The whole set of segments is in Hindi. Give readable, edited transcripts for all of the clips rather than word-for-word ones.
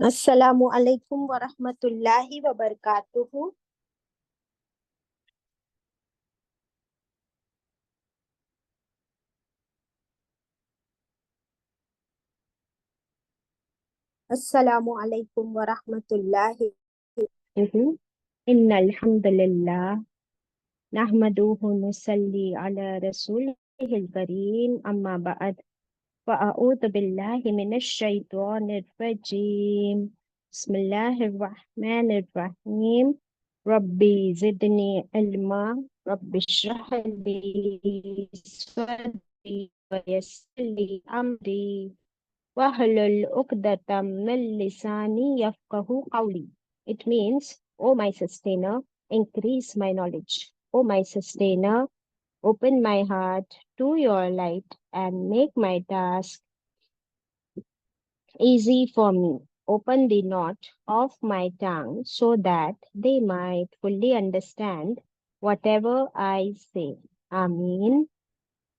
अस्सलामु अलैकुम वरहमतुल्लाहि वबरकातुहू। अस्सलामु अलैकुम वरहमतुल्लाहि वबरकातुहू। इन्नल हम्दुलिल्लाह नहमदुहु नुसल्ली अला रसूलिहिल करीम अम्मा बअद फ़अऊज़ु बिल्लाहि मिनश शैतानिर रजीम। बिस्मिल्लाहिर रहमानिर रहीम। रब्बी ज़िदनी इल्मा। रब्बिश्रह ली सदरी वयस्सिर ली अमरी wahlul uqdatam min lisani yafqahu qawli. It means, O my sustainer, increase my knowledge. O my sustainer, open my heart to your light and make my task easy for me. Open the knot of my tongue so that they might fully understand whatever I say. Ameen.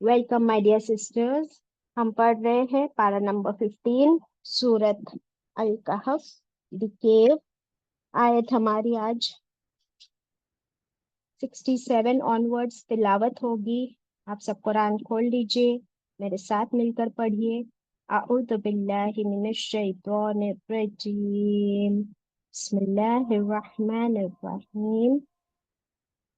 Welcome my dear sisters. हम पढ़ रहे हैं पारा number 15 Surat Al कहफ the cave. आयत हमारी आज 67 ऑनवर्ड्स तिलावत होगी। आप सब कुरान खोल लीजिए, मेरे साथ मिलकर पढ़िए। अऊज़ु बिल्लाहि मिनश शैतानिर रजीम। बिस्मिल्लाहिर रहमानिर रहीम।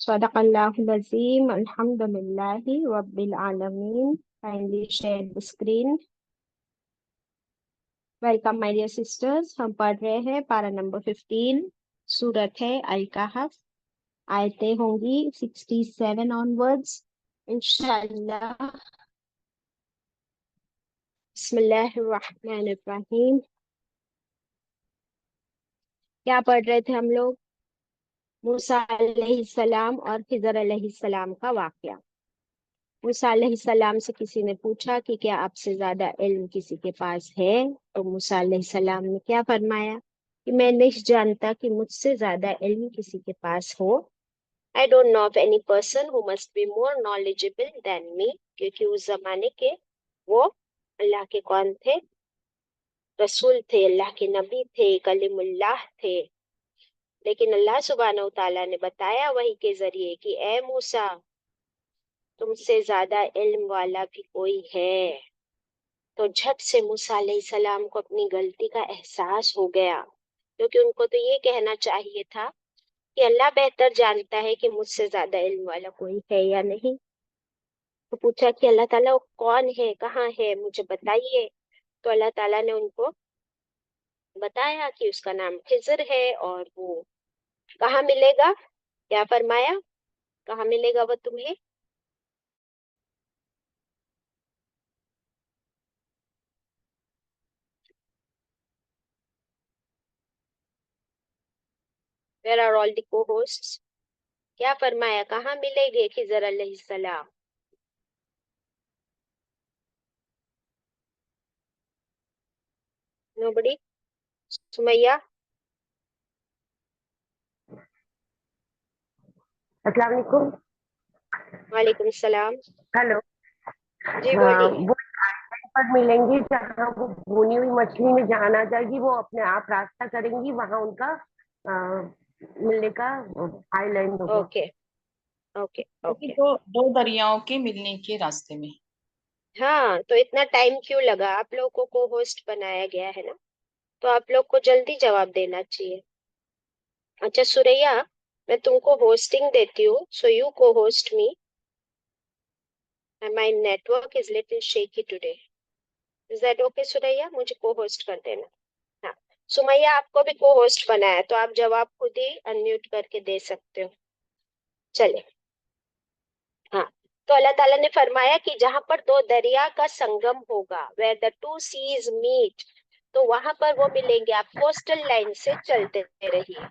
सदक़ल्लाहुल अज़ीम। अल्हम्दुलिल्लाहि रब्बिल आलमीन। Kindly share the screen. Welcome my dear sisters. हम पढ़ रहे हैं पारा नंबर 15 सूरत है अल कहफ। आयतें होंगी 67 ऑनवर्ड्स इंशाअल्लाह। बिस्मिल्लाहिर रहमानिर रहीम। क्या पढ़ रहे थे हम लोग? मूसा अलैहिस्सलाम और खिज़र अलैहिस्सलाम का वाकया। मूसा अलैहिस्सलाम से किसी ने पूछा कि क्या आपसे ज्यादा इल्म किसी के पास है? तो मूसा अलैहिस्सलाम ने क्या फरमाया कि मैं नहीं जानता कि मुझसे ज्यादा इल्म किसी के पास हो। I don't know of any person who must be more knowledgeable than me. क्योंकि उस जमाने के वो अल्लाह के कौन थे? रसूल थे, अल्लाह के नबी थे, कलीमुल्लाह थे। लेकिन अल्लाह सुब्हानहू तआला ने बताया वही के जरिए कि ए मूसा, तुमसे ज्यादा इल्म वाला भी कोई है। तो झट से मूसा अलैहिस्सलाम को अपनी गलती का एहसास हो गया, क्योंकि उनको तो ये कहना चाहिए था कि अल्लाह बेहतर जानता है कि मुझसे ज्यादा इल्म वाला कोई है या नहीं। तो पूछा कि अल्लाह ताला वो कौन है, कहाँ है, मुझे बताइए। तो अल्लाह ताला ने उनको बताया कि उसका नाम खिज़र है और वो कहाँ मिलेगा। क्या फरमाया? कहाँ मिलेगा वो तुम्हें? Where are all the co-hosts? क्या फरमाया, कहाँ मिलेंगे खिजर अलैहिस्सलाम? नोबडी? सुमैया? अस्सलाम वालेकुम। वालेकुम सलाम। हेलो। जी हाँ, बोलिए। वो आइलैंड पर मिलेंगी जहाँ वो भुनी हुई मछली में जान आ जाएगी, वो अपने आप रास्ता करेंगी, वहां उनका मिलने का आइलैंड होगा। ओके ओके क्योंकि ओके। दो दो दरियाओं के मिलने के रास्ते में। हाँ, तो इतना टाइम क्यों लगा? आप लोगों को होस्ट बनाया गया है ना, तो आप लोग को जल्दी जवाब देना चाहिए। अच्छा सुरैया, मैं तुमको होस्टिंग देती हूँ, सो यू को host me. My network is little shaky today. Is that okay Suraiya? मुझे को होस्ट कर देना। हाँ, सुमैया आपको भी को होस्ट बनाया, तो आप जवाब खुद ही अनम्यूट करके दे सकते हो। चले। हाँ, तो अल्लाह ताला ने फरमाया कि जहां पर दो दरिया का संगम होगा, where the two seas meet, तो वहां पर वो मिलेंगे। आप कोस्टल लाइन से चलते रहिए।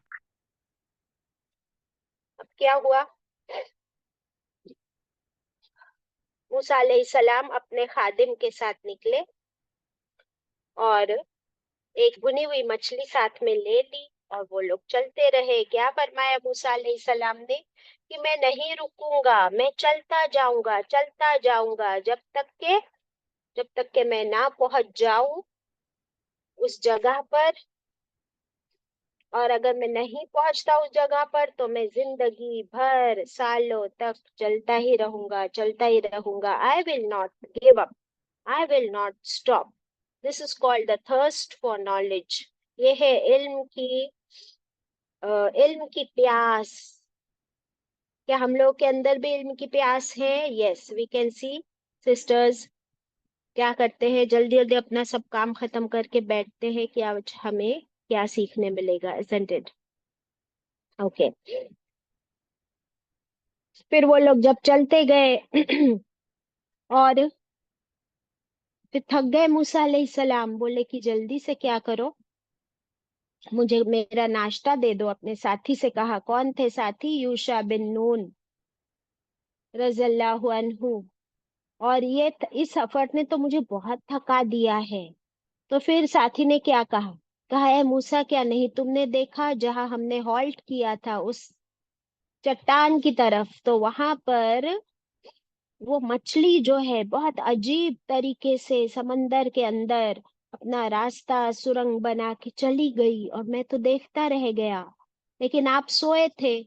अब क्या हुआ? मूसा अलैहिस्सलाम अपने खादिम के साथ निकले और एक भुनी हुई मछली साथ में ले ली और वो लोग चलते रहे। क्या फरमाया मूसा अलैहिस्सलाम ने कि मैं नहीं रुकूंगा, मैं चलता जाऊंगा जब तक के मैं ना पहुंच जाऊं उस जगह पर। और अगर मैं नहीं पहुंचता उस जगह पर तो मैं जिंदगी भर सालों तक चलता ही रहूंगा। I will not give up, I will not stop. This is called the thirst for knowledge. ये है इल्म की प्यास। क्या हम लोग के अंदर भी इल्म की प्यास है? Yes, we can see. Sisters क्या करते हैं, जल्दी जल्दी अपना सब काम खत्म करके बैठते हैं कि आज हमें क्या सीखने मिलेगा, isn't it? ओके। फिर वो लोग जब चलते गए और फिर थक गए, मूसा अलैहिस्सलाम बोले कि जल्दी से क्या करो, मुझे मेरा नाश्ता दे दो। अपने साथी से कहा। कौन थे साथी? यूशा बिन नून रज़ियल्लाहु अन्हु। और इस सफर ने तो मुझे बहुत थका दिया है। तो फिर साथी ने क्या कहा? कहा, है मूसा, क्या नहीं तुमने देखा जहां हमने हॉल्ट किया था उस चट्टान की तरफ, तो वहां पर वो मछली जो है बहुत अजीब तरीके से समंदर के अंदर अपना रास्ता सुरंग बना के चली गई और मैं तो देखता रह गया, लेकिन आप सोए थे।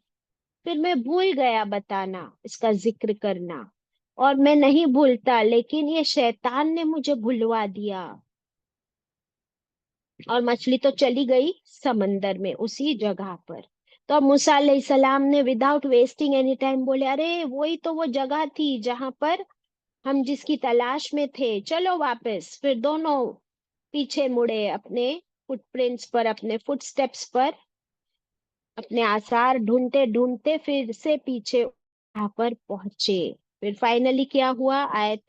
फिर मैं भूल गया बताना, इसका जिक्र करना। और मैं नहीं भूलता, लेकिन ये शैतान ने मुझे भुलवा दिया। और मछली तो चली गई समंदर में उसी जगह पर। तो अब मूसा अलैहिस्सलाम ने विदाउट वेस्टिंग एनी टाइम बोले, अरे वही तो वो जगह थी जहां पर हम जिसकी तलाश में थे, चलो वापस। फिर दोनों पीछे मुड़े अपने फुटप्रिंट्स पर, अपने फुटस्टेप्स पर, अपने आसार ढूंढते ढूंढते फिर से पीछे वहां पर पहुंचे। फिर फाइनली क्या हुआ? आयत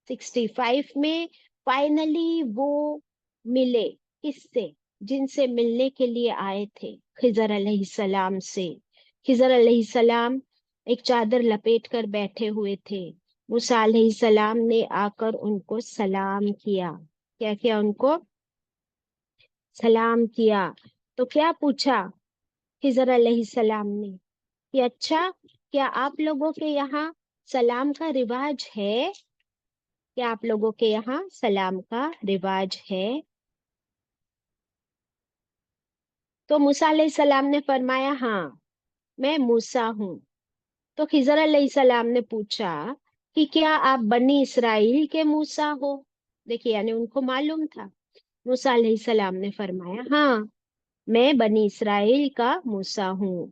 65 में फाइनली वो मिले। किससे? जिनसे मिलने के लिए आए थे, खिजर अलैहिस्सलाम से। खिजर अलैहिस्सलाम एक चादर लपेट कर बैठे हुए थे। मूसा अलैहिस्सलाम ने आकर उनको सलाम किया। क्या किया? उनको सलाम किया। तो क्या पूछा खिजर अलैहिस्सलाम ने कि अच्छा, क्या आप लोगों के यहाँ सलाम का रिवाज है? क्या आप लोगों के यहाँ सलाम का रिवाज है? तो मूसा अलैहिस्सलाम ने फरमाया, हाँ, मैं मूसा हूँ। तो खिजर अलैहिस्सलाम ने पूछा कि क्या आप बनी इसराइल के मूसा हो? देखिए, यानी उनको मालूम था। मूसा अलैहिस्सलाम ने फरमाया, हाँ, मैं बनी इसराइल का मूसा हूँ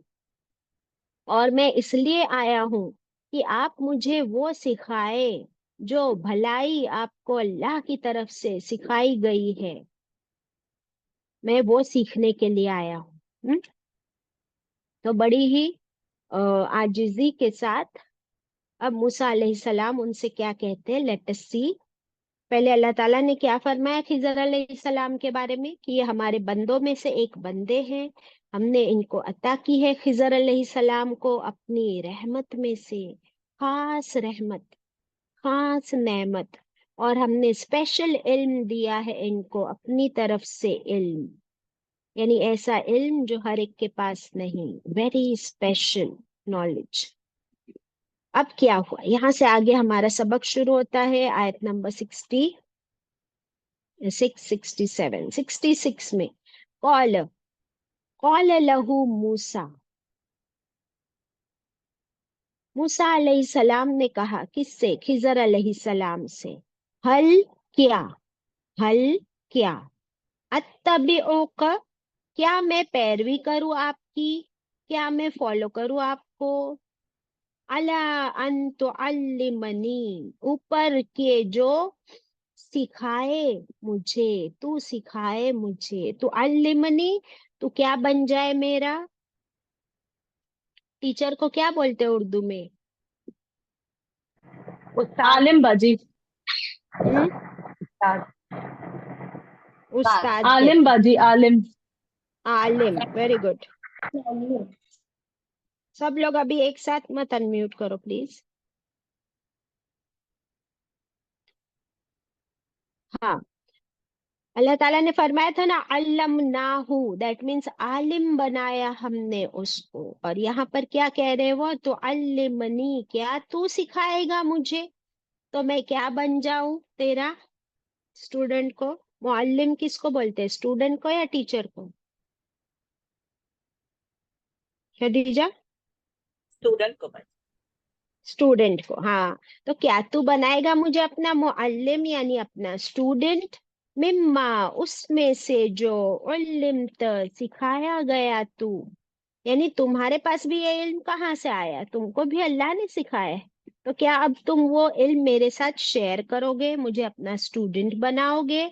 और मैं इसलिए आया हूँ कि आप मुझे वो सिखाए जो भलाई आपको अल्लाह की तरफ से सिखाई गई है। मैं वो सीखने के लिए आया हूँ। तो बड़ी ही आजिजी के साथ अब मूसा अलैहिस्सलाम उनसे क्या कहते हैं, लेट अस सी। पहले अल्लाह ताला ने क्या फरमाया खिजर अलैहिस्सलाम के बारे में कि ये हमारे बंदों में से एक बंदे हैं, हमने इनको अता की है खिजर अलैहिस्सलाम को अपनी रहमत में से, खास रहमत, खास नेमत, और हमने स्पेशल इल्म दिया है इनको अपनी तरफ से इल्म, यानी ऐसा इल्म जो हर एक के पास नहीं, वेरी स्पेशल नॉलेज। अब क्या हुआ, यहाँ से आगे हमारा सबक शुरू होता है आयत नंबर 66 में। कौल कौल लहू मूसा, मूसा अलैहिस्सलाम ने कहा, किससे? खिजर अलैहिस्सलाम से। हल क्या, हल क्या, अत्तबिउका, क्या मैं पैरवी करूं आपकी, क्या मैं फॉलो करूं आपको, अला अन तुअल्लिमनी, ऊपर के जो सिखाए मुझे, तू सिखाए मुझे, तू अल्लिमनी, तू क्या बन जाए मेरा। टीचर को क्या बोलते हैं उर्दू में? उस्ताद। आलिम बाजी। हम्म, उस्ताद। उस्ताद आलिम कहते हैं। बाजी, आलिम। आलिम, वेरी गुड। सब लोग अभी एक साथ मत अनम्यूट करो प्लीज। हाँ, अल्लाह ताला ने फरमाया था ना, अल्लमनाहु, दैट मीन्स आलिम बनाया हमने उसको। और यहाँ पर क्या कह रहे हो? तो अल्लिमनी, क्या तू सिखाएगा मुझे, तो मैं क्या बन जाऊं तेरा स्टूडेंट को। मुअल्लिम किसको बोलते हैं, स्टूडेंट को या टीचर को? खदीजा? स्टूडेंट को बच। स्टूडेंट को, हाँ। तो क्या तू बनाएगा मुझे अपना मुअल्लिम, यानी अपना स्टूडेंट, मिम्मा, उसमें से, जो उल्लिमत, सिखाया गया तू, यानी तुम्हारे पास भी ये इल्म कहाँ से आया, तुमको भी अल्लाह ने सिखाया है। तो क्या अब तुम वो इल्म मेरे साथ शेयर करोगे, मुझे अपना स्टूडेंट बनाओगे?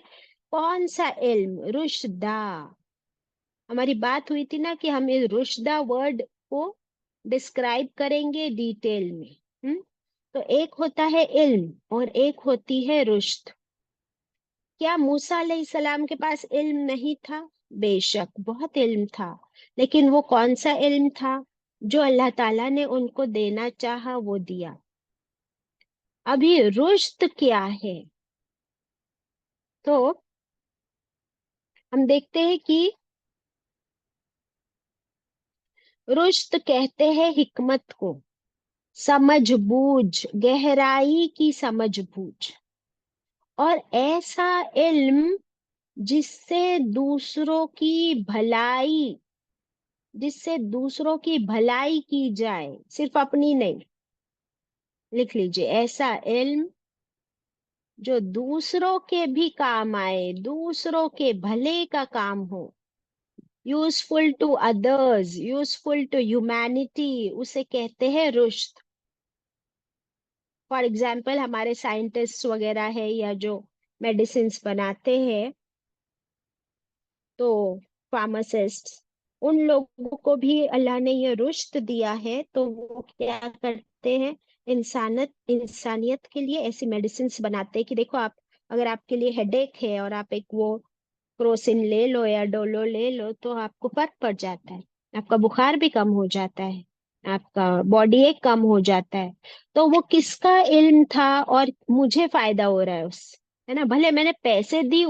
कौन सा इल्म? रुशदा। हमारी बात हुई थी ना कि हम इस रुशदा वर्ड को डिस्क्राइब करेंगे डिटेल में। तो एक होता है इल्म और एक होती है रुश्द। क्या मूसा अलैहिस्सलाम के पास इल्म नहीं था? बेशक बहुत इल्म था, लेकिन वो कौन सा इल्म था? जो अल्लाह ताला ने उनको देना चाहा वो दिया। अभी रुश्द क्या है? तो हम देखते हैं कि रुश्द कहते हैं हिकमत को, समझ बूझ, गहराई की समझ बूझ, और ऐसा इल्म जिससे दूसरों की भलाई, जिससे दूसरों की भलाई की जाए, सिर्फ अपनी नहीं। लिख लीजिए, ऐसा इल्म जो दूसरों के भी काम आए, दूसरों के भले का काम हो, useful to others, useful to humanity, उसे कहते हैं रुश्द। फॉर एग्जाम्पल हमारे साइंटिस्ट वगैरह है या जो मेडिसिन बनाते हैं, तो फार्मासिस्ट, उन लोगों को भी अल्लाह ने ये रुश्द दिया है, तो वो क्या करते हैं, इंसानियत के लिए ऐसी मेडिसिन बनाते हैं कि देखो आप, अगर आपके लिए हेडेक है और आप एक वो क्रोसिन ले लो या डोलो ले लो, तो आपको फर्क पड़ जाता है, आपका बुखार भी कम हो जाता है, आपका बॉडी एक कम हो जाता है। तो वो किसका इल्म था और मुझे फायदा हो रहा है उससे, है ना। भले मैंने पैसे दी,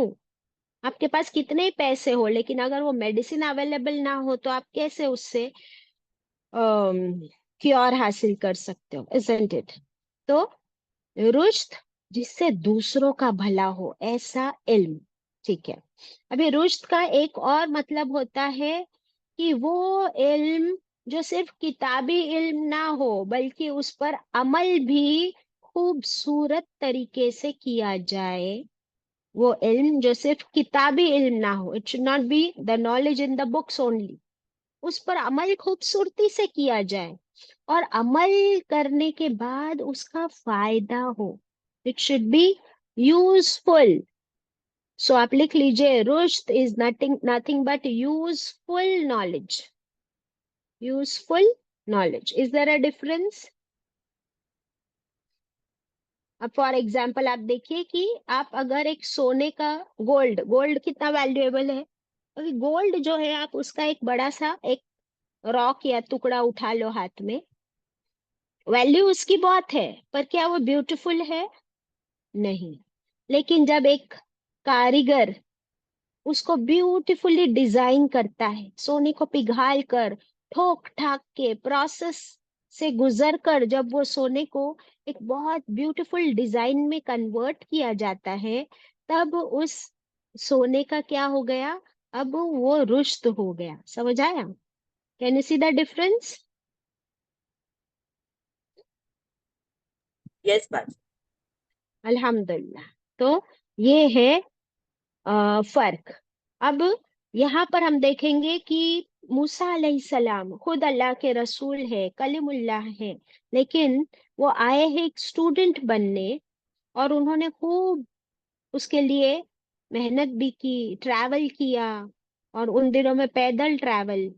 आपके पास कितने ही पैसे हो, लेकिन अगर वो मेडिसिन अवेलेबल ना हो तो आप कैसे उससे क्योर हासिल कर सकते हो, इजंट इट। तो रुश्द, जिससे दूसरों का भला हो, ऐसा इल्म। ठीक है। अभी रुश्द का एक और मतलब होता है कि वो इल्म जो सिर्फ किताबी इल्म ना हो, बल्कि उस पर अमल भी खूबसूरत तरीके से किया जाए। वो इल्म जो सिर्फ किताबी इल्म ना हो, it should not be the knowledge in the books only, उस पर अमल खूबसूरती से किया जाए, और अमल करने के बाद उसका फायदा हो। It should be useful. So आप लिख लीजिए, रुश्द is nothing nothing but useful knowledge. Useful knowledge, is there a difference? अब फॉर एग्जाम्पल आप देखिए कि आप अगर एक सोने का, गोल्ड, गोल्ड कितना वैल्यूएबल है, अभी गोल्ड जो है आप उसका एक बड़ा सा एक रॉक या टुकड़ा उठा लो हाथ में, वैल्यू उसकी बहुत है, पर क्या वो ब्यूटीफुल है? नहीं। लेकिन जब एक कारीगर उसको ब्यूटीफुली डिजाइन करता है, सोने को पिघाल कर, ठोक ठाक के प्रोसेस से गुजर कर, जब वो सोने को एक बहुत ब्यूटीफुल डिजाइन में कन्वर्ट किया जाता है, तब उस सोने का क्या हो गया? अब वो रुश्त हो गया। समझ आया? Can you see the difference? Yes बाजी। अल्हम्दुलिल्लाह। तो ये है फर्क। अब यहाँ पर हम देखेंगे कि मूसा अलैहिस्सलाम खुद अल्लाह के रसूल है, कलीमुल्लाह है, लेकिन वो आए हैं एक स्टूडेंट बनने, और उन्होंने खूब उसके लिए मेहनत भी की, ट्रैवल किया, और उन दिनों में पैदल ट्रैवल,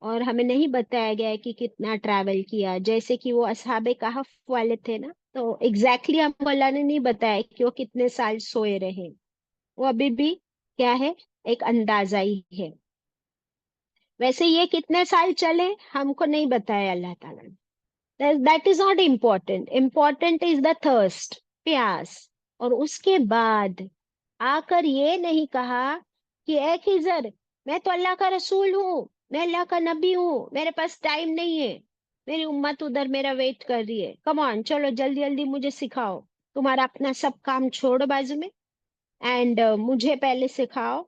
और हमें नहीं बताया गया है कि कितना ट्रैवल किया। जैसे कि वो असहाबे कहफ वाले थे ना, तो एग्जैक्टली हमको अल्लाह ने नहीं बताया कि वो कितने साल सोए रहे। वो अभी भी क्या है, एक अंदाजा ही है। वैसे ये कितने साल चले हमको नहीं बताया अल्लाह ताला ने। That is not important, important is the thirst, प्यास। और उसके बाद आकर ये नहीं कहा कि ए खिजर, मैं तो अल्लाह का रसूल हूँ, मैं अल्लाह का नबी हूँ, मेरे पास टाइम नहीं है, मेरी उम्मत उधर मेरा वेट कर रही है, कम ऑन चलो जल्दी जल्दी मुझे सिखाओ, तुम्हारा अपना सब काम छोड़ो बाजू में, एंड मुझे पहले सिखाओ,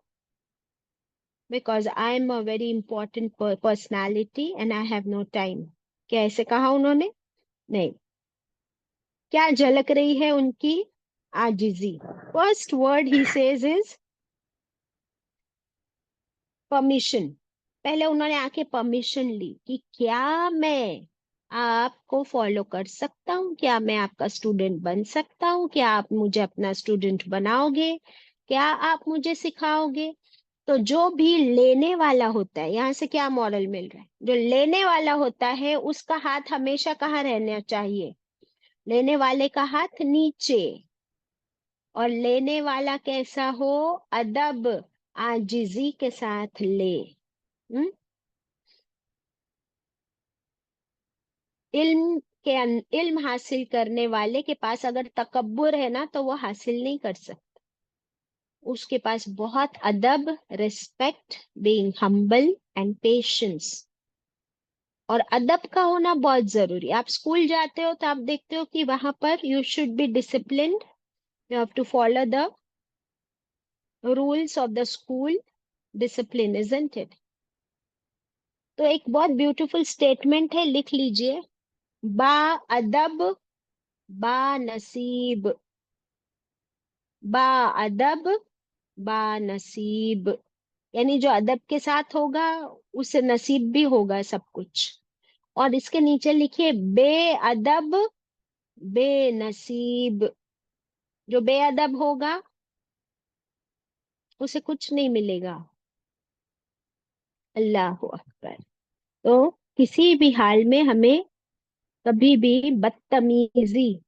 because I am a very important personality and I have no time. क्या ऐसे कहा उन्होंने? नहीं। क्या झलक रही है उनकी आजिजी? फर्स्ट वर्ड ही सेज इज परमिशन। पहले उन्होंने आके परमिशन ली कि क्या मैं आपको फॉलो कर सकता हूँ, क्या मैं आपका स्टूडेंट बन सकता हूँ, क्या आप मुझे अपना स्टूडेंट बनाओगे, क्या आप मुझे सिखाओगे? तो जो भी लेने वाला होता है, यहाँ से क्या मॉरल मिल रहा है? जो लेने वाला होता है उसका हाथ हमेशा कहाँ रहना चाहिए? लेने वाले का हाथ नीचे। और लेने वाला कैसा हो? अदब, आजिजी के साथ ले। हम्म? इल्म हासिल करने वाले के पास अगर तकब्बुर है ना, तो वो हासिल नहीं कर सकता। उसके पास बहुत अदब, respect, being humble and patience, और अदब का होना बहुत जरूरी। आप स्कूल जाते हो तो आप देखते हो कि वहां पर you should be disciplined, you have to follow the rules of the school discipline, isn't it? तो एक बहुत ब्यूटीफुल स्टेटमेंट है, लिख लीजिए। बा अदब, बा नसीब, बा अदब, बा नसीब। यानी जो अदब के साथ होगा उसे नसीब भी होगा सब कुछ। और इसके नीचे लिखिए बेअदब, बेनसीब। जो बेअदब होगा उसे कुछ नहीं मिलेगा। अल्लाह अकबर। तो किसी भी हाल में हमें कभी भी बदतमीजी,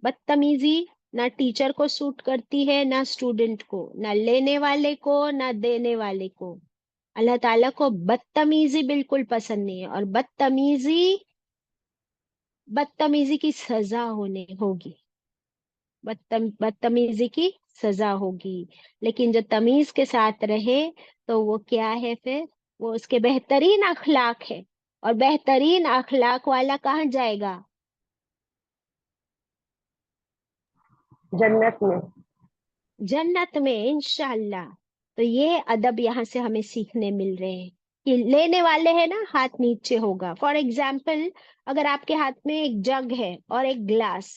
बदतमीजी ना टीचर को सूट करती है, ना स्टूडेंट को, ना लेने वाले को, ना देने वाले को। अल्लाह ताला को बदतमीजी बिल्कुल पसंद नहीं है, और बदतमीजी, बदतमीजी की सजा होने होगी, बदतमीजी की सजा होगी। लेकिन जो तमीज के साथ रहे तो वो क्या है फिर? वो उसके बेहतरीन अखलाक है, और बेहतरीन अखलाक वाला कहाँ जाएगा? जन्नत में। जन्नत में इंशाअल्लाह। तो ये अदब यहाँ से हमें सीखने मिल रहे हैं कि लेने वाले हैं ना, हाथ नीचे होगा। फॉर एग्जाम्पल, अगर आपके हाथ में एक जग है और एक ग्लास,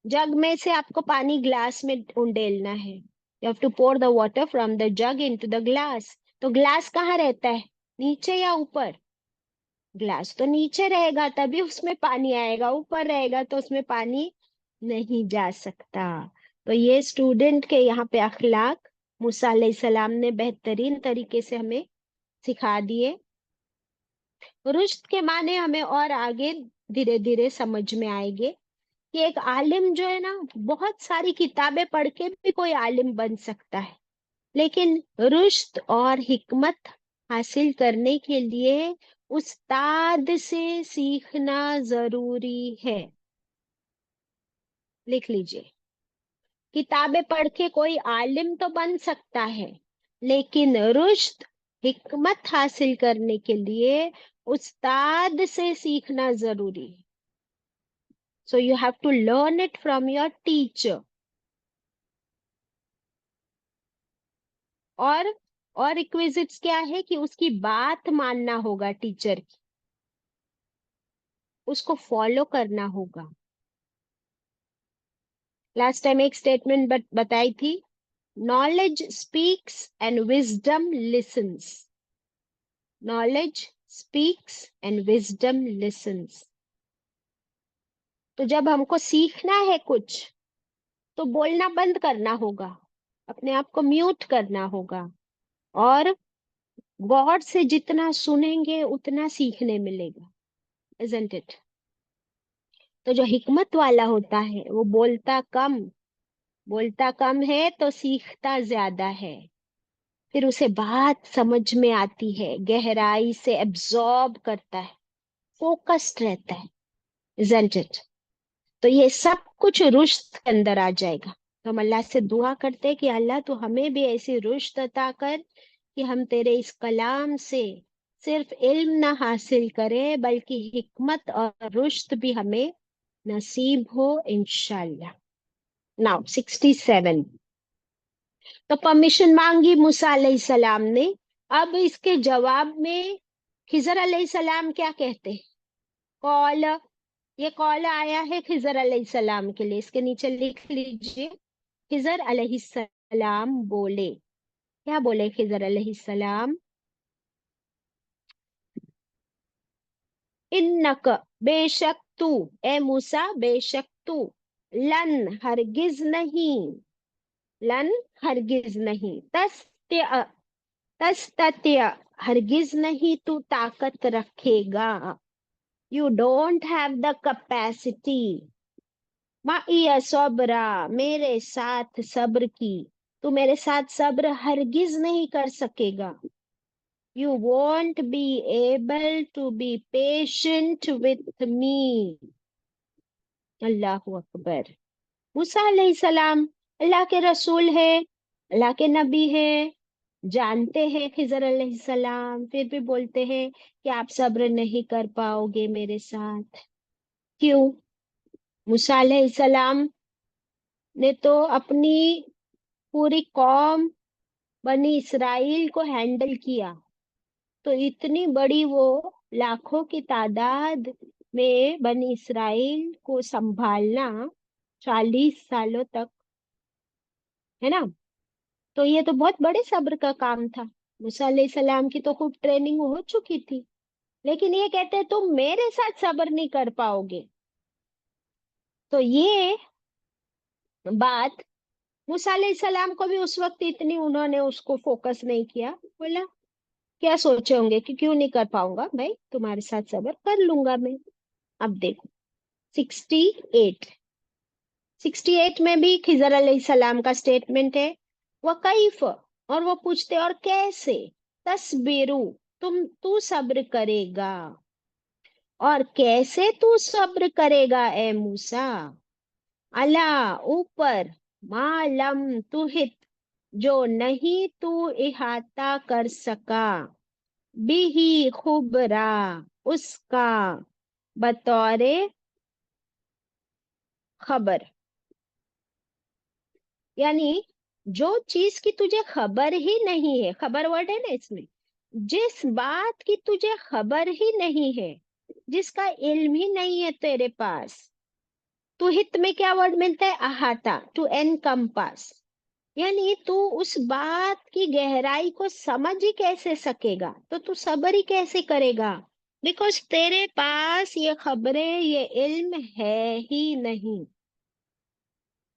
जग में से आपको पानी ग्लास में उंडेलना है, you have to pour the water from the jug into the glass. तो ग्लास कहाँ रहता है, नीचे या ऊपर? ग्लास तो नीचे रहेगा तभी उसमें पानी आएगा, ऊपर रहेगा तो उसमें पानी नहीं जा सकता। तो ये स्टूडेंट के यहाँ पे अखलाक मूसा अलैहिस्सलाम ने बेहतरीन तरीके से हमें सिखा दिए। रुश्द के माने हमें और आगे धीरे धीरे समझ में आएंगे, कि एक आलिम जो है ना, बहुत सारी किताबें पढ़ के भी कोई आलिम बन सकता है, लेकिन रुश्द और हिकमत हासिल करने के लिए उस्ताद से सीखना जरूरी है। लिख लीजिए, किताबें पढ़ के कोई आलिम तो बन सकता है, लेकिन रुश्द हिकमत हासिल करने के लिए उस्ताद से सीखना जरूरी है। So you have to learn it from your teacher. और और रिक्विजिट्स क्या है कि उसकी बात मानना होगा, टीचर की, उसको फॉलो करना होगा। लास्ट टाइम एक स्टेटमेंट बताई थी, knowledge speaks and wisdom lessons. Knowledge speaks and wisdom lessons. तो जब हमको सीखना है कुछ, तो बोलना बंद करना होगा, अपने आप को म्यूट करना होगा, और गॉड से जितना सुनेंगे उतना सीखने मिलेगा। Isn't it? तो जो हिकमत वाला होता है वो बोलता कम है तो सीखता ज्यादा है। फिर उसे बात समझ में आती है, गहराई से एब्जॉर्ब करता है, फोकस्ड रहता है। Isn't it? तो ये सब कुछ रुश्त के अंदर आ जाएगा। तो हम अल्लाह से दुआ करते हैं कि अल्लाह तू हमें भी ऐसी रुश्त अता कर कि हम तेरे इस कलाम से सिर्फ इल्म ना हासिल करें, बल्कि हिकमत और रुश्त भी हमें नसीब हो, इंशाल्लाह। नाउ 67। तो परमिशन मांगी मूसा अलैहिस्सलाम ने। अब इसके जवाब में खिजर अलैहिस्सलाम क्या कहते हैं? कॉल, ये कॉल आया है खिजर अलैहिस्सलाम के लिए, इसके नीचे लिख लीजिए। खिजर अलैहिस्सलाम बोले, क्या बोले खिजर अलैहिस्सलाम? इन्नक, बेशक तू, ए मूसा बेशक तू, लन हरगिज नहीं, लन हरगिज नहीं, तस्त्य, तस्तत्य हरगिज नहीं तू ताकत रखेगा, you don't have the capacity, माइया सब्रा, मेरे साथ सब्र की, तू मेरे साथ सब्र हरगिज नहीं कर सकेगा, you won't be able to be patient with me। अल्लाह अकबर। मूसा अलैहिस्सलाम अल्लाह के रसूल है, अल्लाह के नबी है, जानते हैं खिजर अलैहिस्सलाम, फिर भी बोलते हैं कि आप सब्र नहीं कर पाओगे मेरे साथ। क्यों? मूसा अलैहिस्सलाम ने तो अपनी पूरी कौम बनी इसराइल को हैंडल किया, तो इतनी बड़ी वो लाखों की तादाद में बनी इसराइल को संभालना 40 सालों तक, है ना? तो ये तो बहुत बड़े सब्र का काम था। मूसा अलैहिस्सलाम की तो खूब ट्रेनिंग हो चुकी थी, लेकिन ये कहते हैं तुम मेरे साथ सब्र नहीं कर पाओगे। तो ये बात मूसा अलैहिस्सलाम को भी उस वक्त इतनी, उन्होंने उसको फोकस नहीं किया। बोला क्या सोचे होंगे कि क्यों नहीं कर पाऊंगा भाई, तुम्हारे साथ सब्र कर लूंगा मैं। अब देखो 68, 68 में भी खिजर अलैहिस्सलाम का स्टेटमेंट है, वह कैफ, और वो पूछते और कैसे, तस्बिरु, तू सब्र करेगा, और कैसे तू सब्र करेगा ए मूसा, अला ऊपर, मालम तुहित, जो नहीं तू इहाता कर सका, बिही खुबरा, उसका बतौरे खबर। यानी जो चीज की तुझे खबर ही नहीं है, खबर वर्ड है ना इसमें, जिस बात की तुझे खबर ही नहीं है, जिसका इल्म ही नहीं है तेरे पास। तुहित में क्या वर्ड मिलता है? अहाता, टू एनकम्पास। यानी तू उस बात की गहराई को समझ ही कैसे सकेगा, तो तू सब्र ही कैसे करेगा, बिकॉज तेरे पास ये खबरें, ये इल्म है ही नहीं।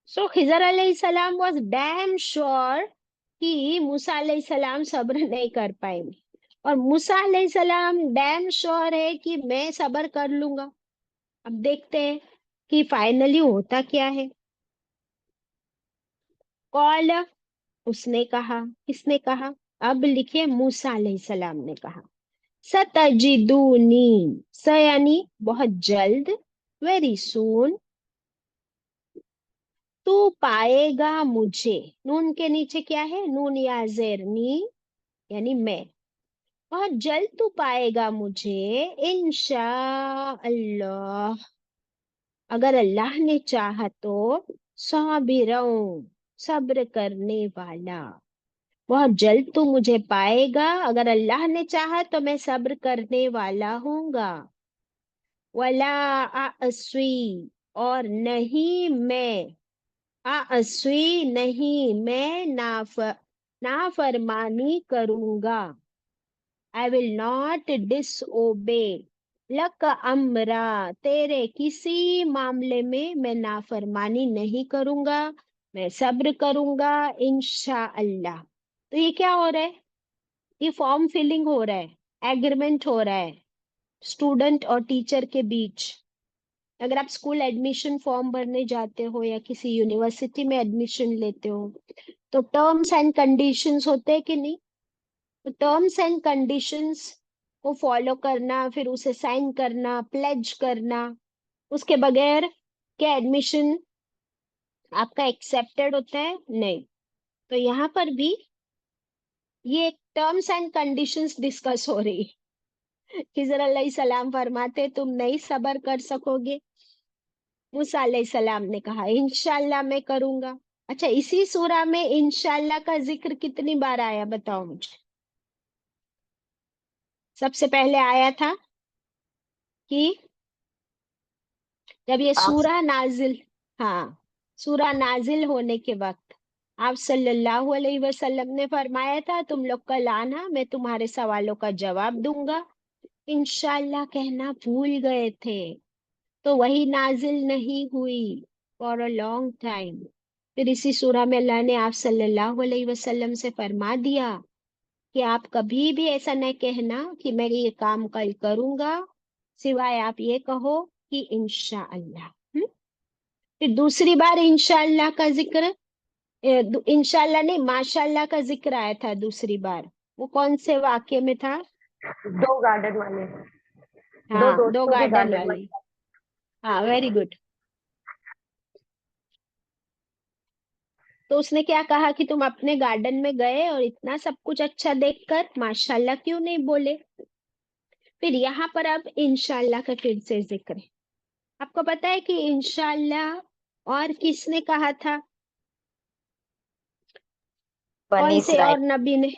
सो खिजर अलैहिस्सलाम वाज डैम श्योर कि मूसा अलैहिस्सलाम सब्र नहीं कर पाएंगे, और मूसा अलैहिस्सलाम डैम श्योर है कि मैं सब्र कर लूंगा। अब देखते हैं कि फाइनली होता क्या है। कॉल, उसने कहा, किसने कहा, अब लिखे मूसा अलैहिस्सलाम ने कहा। सतजिदूनी, स यानी बहुत जल्द, वेरी सून, तू पाएगा मुझे। नून के नीचे क्या है, नून या जेर, नी यानी मैं। बहुत जल्द तू पाएगा मुझे, इंशा अल्लाह, अगर अल्लाह ने चाहा तो, साबिरों, सब्र करने वाला। बहुत जल्द तू मुझे पाएगा, अगर अल्लाह ने चाहा तो मैं सब्र करने वाला हूँगा। वला आसवी, और नहीं मैं, आसवी नहीं मैं, नाफरमानी करूंगा। आई विल नॉट डिसओबे लक अमरा, तेरे किसी मामले में मैं नाफरमानी नहीं करूंगा, मैं सब्र करूंगा इंशा अल्लाह। तो ये क्या हो रहा है, ये फॉर्म फिलिंग हो रहा है, एग्रीमेंट हो रहा है स्टूडेंट और टीचर के बीच। अगर आप स्कूल एडमिशन फॉर्म भरने जाते हो या किसी यूनिवर्सिटी में एडमिशन लेते हो, तो टर्म्स एंड कंडीशंस होते हैं कि नहीं। तो टर्म्स एंड कंडीशंस को फॉलो करना, फिर उसे साइन करना, प्लेज करना, उसके बगैर क्या एडमिशन आपका एक्सेप्टेड होता है, नहीं। तो यहाँ पर भी ये टर्म्स एंड कंडीशंस डिस्कस हो रही। खिजर अलैहिस्सलाम फरमाते तुम नहीं सबर कर सकोगे। मूसा अलैहिस्सलाम ने कहा इंशाल्लाह मैं करूंगा। अच्छा, इसी सूरा में इंशाल्लाह का जिक्र कितनी बार आया बताओ मुझे। सबसे पहले आया था कि जब ये आप सूरा नाजिल, हाँ, सूरा नाजिल होने के वक्त आप सल्लल्लाहु अलैहि वसल्लम ने फरमाया था तुम लोग कल आना, मैं तुम्हारे सवालों का जवाब दूंगा। इंशाल्लाह कहना भूल गए थे, तो वही नाजिल नहीं हुई फॉर अ लॉन्ग टाइम। फिर इसी सूरा में अल्लाह ने आप सल्लल्लाहु अलैहि वसल्लम से फरमा दिया कि आप कभी भी ऐसा न कहना कि मैं ये काम कल करूंगा, सिवाय आप ये कहो कि इंशाअल्लाह। फिर दूसरी बार इंशाअल्लाह का जिक्र, इंशाअल्लाह नहीं माशाअल्लाह का जिक्र आया था दूसरी बार। वो कौन से वाक्य में था, दो गार्डन वाले, दो हाँ, दो दोस्तों के गार्डन गार्डन वाली। वाले। हाँ, वेरी गुड। तो उसने क्या कहा कि तुम अपने गार्डन में गए और इतना सब कुछ अच्छा देखकर माशाल्लाह क्यों नहीं बोले। फिर यहाँ पर अब इंशाल्लाह का फिर से जिक्र है। आपको पता है कि इंशाल्लाह और किसने कहा था, बनी कौन से और इसराइल। नबी ने,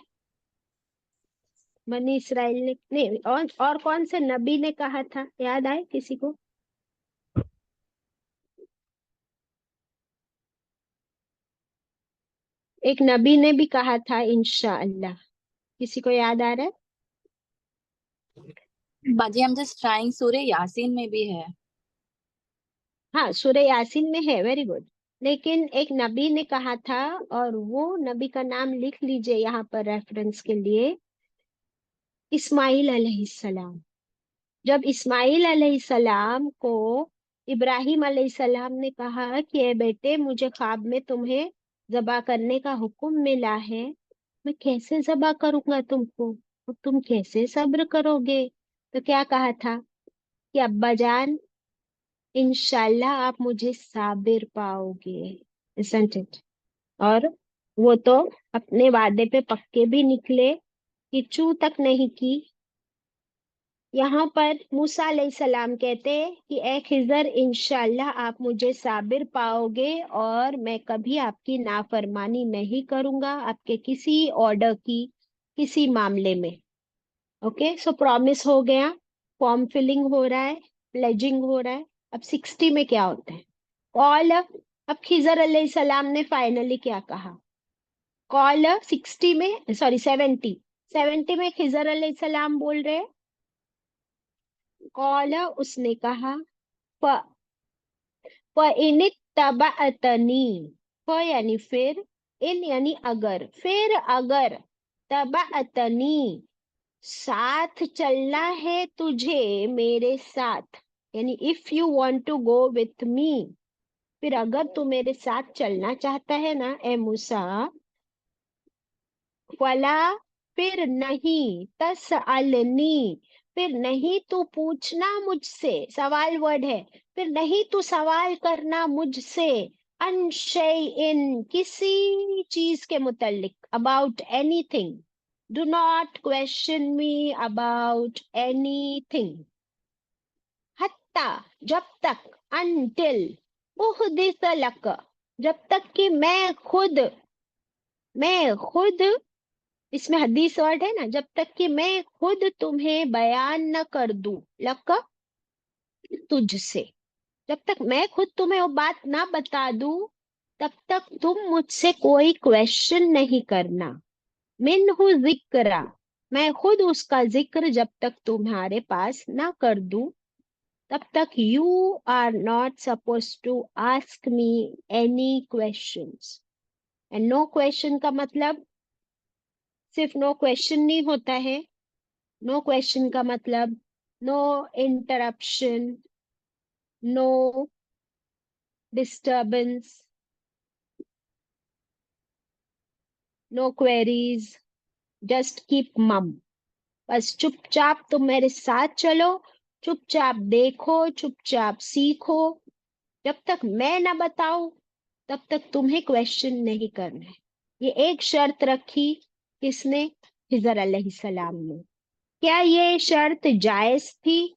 बनी इसराइल ने नहीं, और कौन से नबी ने कहा था, याद आए किसी को। एक नबी ने भी कहा था इंशाअल्लाह, किसी को याद आ रहा है। बाजी हम जस्ट ट्राइंग, सूर्य यासीन में भी है। हाँ, सूरह यासीन में है, वेरी गुड। लेकिन एक नबी ने कहा था, और वो नबी का नाम लिख लीजिए यहाँ पर रेफरेंस के लिए, इस्माइल अलैहिस्सलाम। जब इस्माइल अलैहिस्सलाम को इब्राहिम अलैहिस्सलाम ने कहा कि ए बेटे मुझे ख्वाब में तुम्हें जबा करने का हुक्म मिला है, मैं कैसे जबा करूंगा तुमको, और तुम कैसे सब्र करोगे। तो क्या कहा था कि अब्बा जान, इंशाल्लाह आप मुझे साबिर पाओगे, isn't it? और वो तो अपने वादे पे पक्के भी निकले कि चू तक नहीं की। यहाँ पर मूसा अलैहिस्सलाम कहते हैं कि ए खिजर, इंशाल्लाह आप मुझे साबिर पाओगे और मैं कभी आपकी नाफरमानी नहीं करूंगा, आपके किसी ऑर्डर की, किसी मामले में। ओके, सो प्रॉमिस हो गया, फॉर्म फिलिंग हो रहा है, प्लेजिंग हो रहा है। अब 60 में क्या होता है, कॉल। अब खिजर अलैहिस्सलाम ने फाइनली क्या कहा, कॉल 60 में, सॉरी 70, 70 में खिजर अलैहिस्सलाम बोल रहे हैं, कॉल उसने कहा, फ इन तबातनी, फ यानी फिर, इन यानी अगर, फिर अगर, तबातनी साथ चलना है तुझे मेरे साथ, यानी if you want to go with me, फिर अगर तू मेरे साथ चलना चाहता है ना ए मूसा, फला, फिर नहीं, तसअलनी, फिर नहीं तू पूछना मुझसे, सवाल वर्ड है, फिर नहीं तू सवाल करना मुझसे, अन शैइन, किसी चीज के मुतल्लिक, about anything, do not question me about anything, हत्ता, जब तक, अनटिल, उहदिस लक, जब तक कि मैं खुद, इसमें हदीस वर्ड है ना, जब तक कि मैं खुद तुम्हें बयान न कर दूं, लक, तुझसे, जब तक मैं खुद तुम्हें वो बात ना बता दूं, तब तक तुम मुझसे कोई क्वेश्चन नहीं करना। मिन्हु जिक्रा, मैं खुद उसका जिक्र जब तक तुम्हारे पास ना कर दूं, तब तक you are not suppose to ask me any questions. And no question का मतलब सिर्फ नो क्वेश्चन नहीं होता है। नो क्वेश्चन का मतलब no interruption, no disturbance, no queries, just keep mum. बस चुपचाप तुम मेरे साथ चलो, चुपचाप देखो, चुपचाप सीखो, जब तक मैं ना बताऊं तब तक तुम्हें क्वेश्चन नहीं करना है। ये एक शर्त रखी किसने? हिजर अलैहिस्सलाम ने। क्या ये शर्त जायज थी?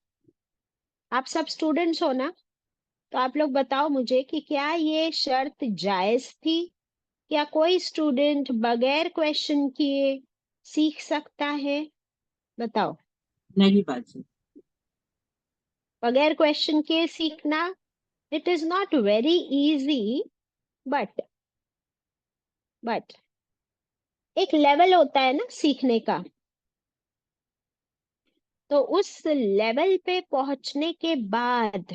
आप सब स्टूडेंट्स हो ना, तो आप लोग बताओ मुझे कि क्या ये शर्त जायज थी? क्या कोई स्टूडेंट बगैर क्वेश्चन किए सीख सकता है? बताओ। नहीं बाजी। बगैर क्वेश्चन किए सीखना, it is not very easy, but एक लेवल होता है ना सीखने का, तो उस लेवल पे पहुंचने के बाद,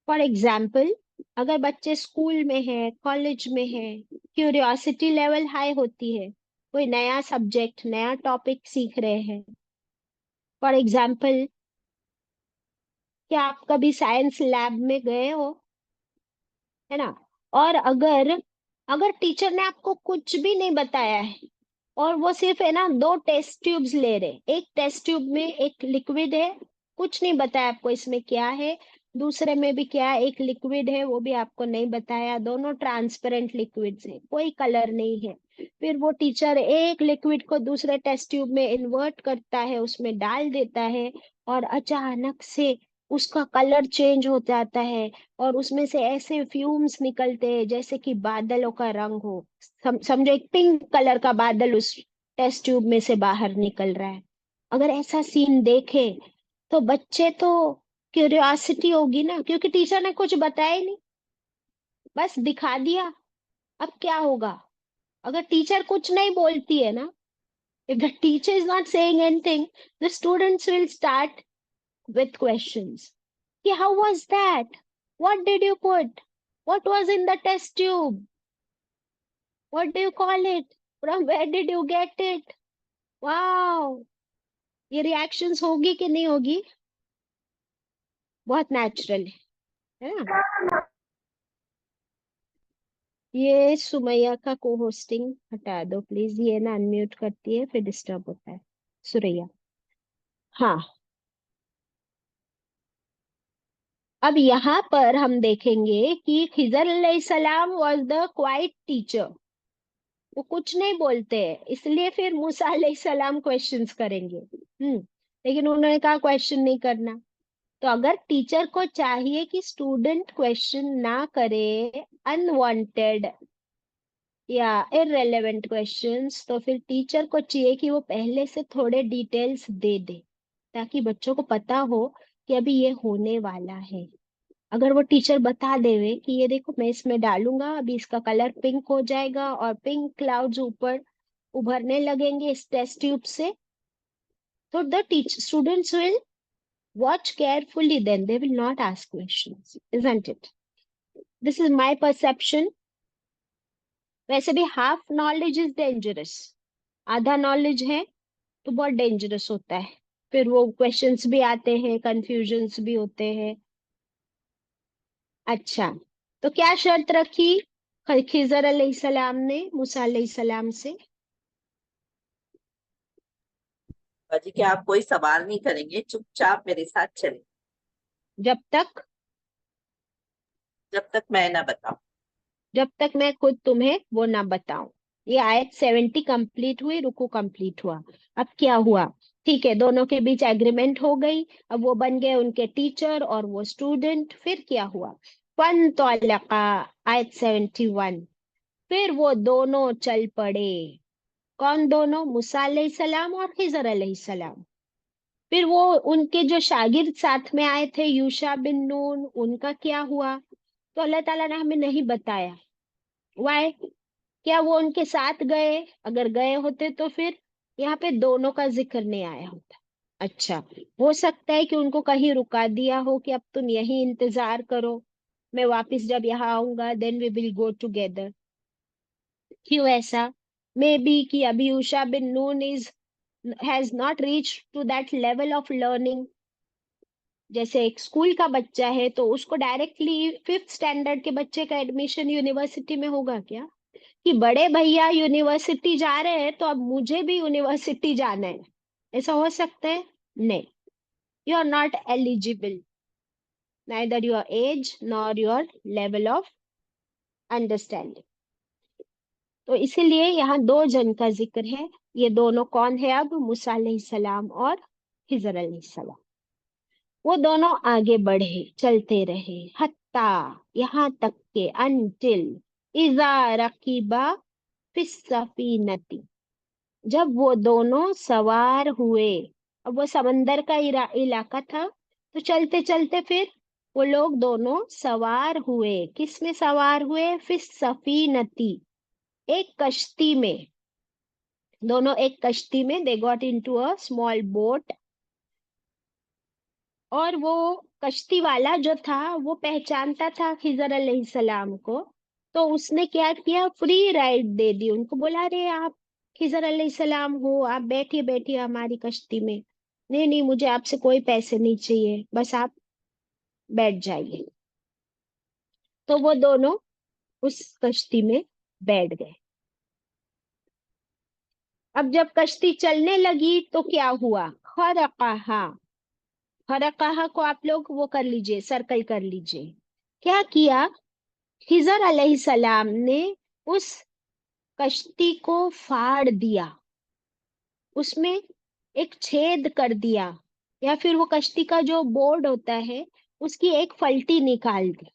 फॉर एग्जाम्पल, अगर बच्चे स्कूल में है, कॉलेज में है, क्यूरियोसिटी लेवल हाई होती है, कोई नया सब्जेक्ट, नया टॉपिक सीख रहे हैं। फॉर एग्जाम्पल, क्या आप कभी साइंस लैब में गए हो? है ना? और अगर अगर टीचर ने आपको कुछ भी नहीं बताया है, और वो सिर्फ है ना दो टेस्ट ट्यूब्स ले रहे, एक टेस्ट ट्यूब में एक लिक्विड है, कुछ नहीं बताया आपको इसमें क्या है, दूसरे में भी क्या है, एक लिक्विड है, वो भी आपको नहीं बताया, दोनों ट्रांसपेरेंट लिक्विड्स है, कोई कलर नहीं है। फिर वो टीचर एक लिक्विड को दूसरे टेस्ट ट्यूब में इन्वर्ट करता है, उसमें डाल देता है, और अचानक से उसका कलर चेंज हो जाता है, और उसमें से ऐसे फ्यूम्स निकलते हैं जैसे कि बादलों का रंग हो। समझो एक पिंक कलर का बादल उस टेस्ट ट्यूब में से बाहर निकल रहा है। अगर ऐसा सीन देखे तो बच्चे तो क्यूरियोसिटी होगी ना, क्योंकि टीचर ने कुछ बताया ही नहीं, बस दिखा दिया। अब क्या होगा अगर टीचर कुछ नहीं बोलती है ना? If the teacher is not saying anything, the students will start with questions. Yeah, how was that? What did you put? What was in the test tube? What do you call it? From where did you get it? Wow! ये रिएक्शंस होगी कि नहीं होगी? बहुत नेचुरल है ना? ये सुमैया का को होस्टिंग हटा दो प्लीज, ये ना अनम्यूट करती है फिर डिस्टर्ब होता है। सुरैया, हाँ। अब यहाँ पर हम देखेंगे कि खिजर अलैहिस्सलाम वाज द क्वाइट टीचर। वो कुछ नहीं बोलते हैं, इसलिए फिर मूसा अलैहिस्सलाम क्वेश्चंस करेंगे। लेकिन उन्होंने कहा क्वेश्चन नहीं करना। तो अगर टीचर को चाहिए कि स्टूडेंट क्वेश्चन ना करे, अनवांटेड या इररेलेवेंट क्वेश्चंस, तो फिर टीचर को चाहिए कि वो पहले से थोड़े डिटेल्स दे दे, ताकि बच्चों को पता हो कि अभी ये होने वाला है। अगर वो टीचर बता देवे कि ये देखो मैं इसमें डालूंगा, अभी इसका कलर पिंक हो जाएगा और पिंक क्लाउड्स ऊपर उभरने लगेंगे इस टेस्ट ट्यूब से, तो the teach students will watch carefully, then they will not ask questions, isn't it? This is my perception. वैसे भी हाफ नॉलेज इज डेंजरस, आधा नॉलेज है तो बहुत डेंजरस होता है। फिर वो क्वेश्चंस भी आते हैं, कंफ्यूजन्स भी होते हैं, अच्छा, तो क्या शर्त रखी खिजर अलैहिस्सलाम ने मूसा अलैहिस्सलाम से? बाजी कि आप कोई सवाल नहीं करेंगे, चुपचाप मेरे साथ चलें जब तक जब तक मैं ना बताऊं। जब तक मैं खुद तुम्हें वो ना बताऊं। ये आयत 70 कंप्लीट हुई, रुकू कंप्लीट हुआ। अब क्या हुआ? ठीक है, दोनों के बीच एग्रीमेंट हो गई। अब वो बन गए उनके टीचर और वो स्टूडेंट। फिर क्या हुआ? फन तौलका, आयत 71। फिर वो दोनों चल पड़े। कौन दोनों? मूसा अलैहिस्सलाम और खिजर अलैहिस्सलाम। फिर वो उनके जो शागिर्द साथ में आए थे, यूशा बिन नून, उनका क्या हुआ? तो अल्लाह ताला ने हमें नहीं बताया। वाई? क्या वो उनके साथ गए? अगर गए होते तो फिर यहाँ पे दोनों का जिक्र नहीं आया होता। अच्छा, हो सकता है कि उनको कहीं रुका दिया हो कि अब तुम यहीं इंतजार करो, मैं वापस जब यहाँ आऊंगा then we will go together. क्यों ऐसा? मे बी कि अभी उषा बिन नून is has not reach to that level of learning. जैसे एक स्कूल का बच्चा है तो उसको डायरेक्टली फिफ्थ स्टैंडर्ड के बच्चे का एडमिशन यूनिवर्सिटी में होगा क्या? कि बड़े भैया यूनिवर्सिटी जा रहे हैं तो अब मुझे भी यूनिवर्सिटी जाना है, ऐसा हो सकता है? नहीं। You are not eligible, neither your age nor your level of understanding. तो इसीलिए यहाँ दो जन का जिक्र है। ये दोनों कौन है? अब मूसा अलैहिस्सलाम और खिजर अलैहिस्सलाम। वो दोनों आगे बढ़े, चलते रहे, हत्ता, यहाँ तक के, अनटिल, इजा रकीबा फिस सफीनती, जब वो दोनों सवार हुए। अब वो समंदर का इलाका था, तो चलते चलते फिर वो लोग दोनों सवार हुए। किस में सवार हुए? फिस सफीनती, एक कश्ती में। दोनों एक कश्ती में, they got into a small boat. और वो कश्ती वाला जो था वो पहचानता था खिजर अलैहिस्सलाम को। तो उसने क्या किया? फ्री राइड दे दी उनको। बोला, अरे आप खिजर अलैहिस्सलाम हो, आप बैठिए बैठिए हमारी कश्ती में। नहीं नहीं, मुझे आपसे कोई पैसे नहीं चाहिए, बस आप बैठ जाइए। तो वो दोनों उस कश्ती में बैठ गए। अब जब कश्ती चलने लगी तो क्या हुआ? खरकहा। खरकहा को आप लोग वो कर लीजिए, सर्कल कर लीजिए। क्या किया? खिजर अलैहिस्सलाम ने उस कश्ती को फाड़ दिया, उसमें एक छेद कर दिया। या फिर वो कश्ती का जो बोर्ड होता है उसकी एक फल्टी निकाल दी।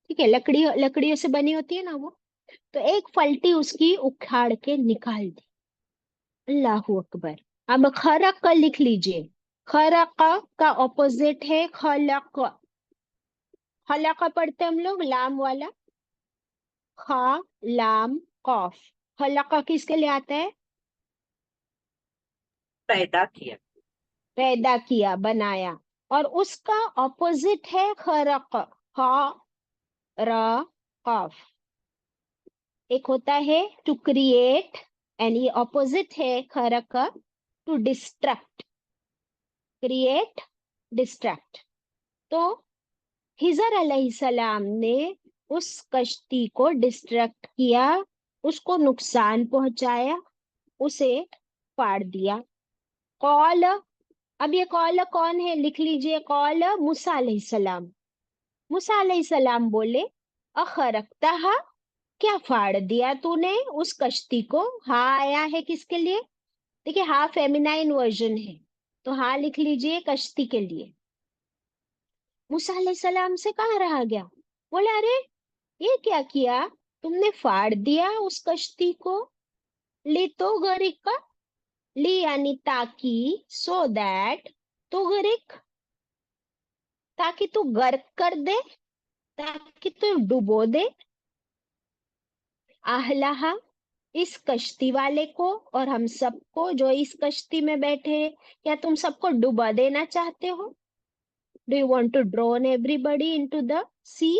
ठीक है, लकड़ियों से बनी होती है ना वो। तो एक फल्टी उसकी उखाड़ के निकाल दी। अल्लाहू अकबर। अब खरक का लिख लीजिए। खरक का ऑपोजिट है खलक। खलक पढ़ते हम लोग लाम वाला, खा लाम कॉफ। खलक किसके लिए आता है? पैदा किया। पैदा किया, बनाया। और उसका ऑपोजिट है खरक, खा र कॉफ। एक होता है टू क्रिएट, एंड ये ऑपोजिट है खरक, टू डिस्ट्रक्ट। Create, destruct. तो हिजर अलैहिस्सलाम ने उस कश्ती को डिस्ट्रक्ट किया, उसको नुकसान पहुंचाया, उसे फाड़ दिया। कौल, अब ये कौल कौन है? लिख लीजिए। कौल मूसा अलैहिस्सलाम। मूसा अलैहिस्सलाम बोले, अखरकतहा, क्या फाड़ दिया तूने उस कश्ती को? हाँ आया है किसके लिए? देखिए, हाँ फेमिनाइन वर्जन है, तो हाँ लिख लीजिए कश्ती के लिए। मूसा अलैहिस्सलाम से कहाँ रहा गया। बोले, अरे ये क्या किया तुमने? फाड़ दिया उस कश्ती को। ली तो गरिक, ली यानी ताकि, सो दैट, तो गरिक, ताकि तू गर्क कर दे, ताकि तू डुबो दे। आहलाहा, इस कश्ती वाले को और हम सबको जो इस कश्ती में बैठे हैं। क्या तुम सबको डुबा देना चाहते हो? Do you want to drown everybody into the sea?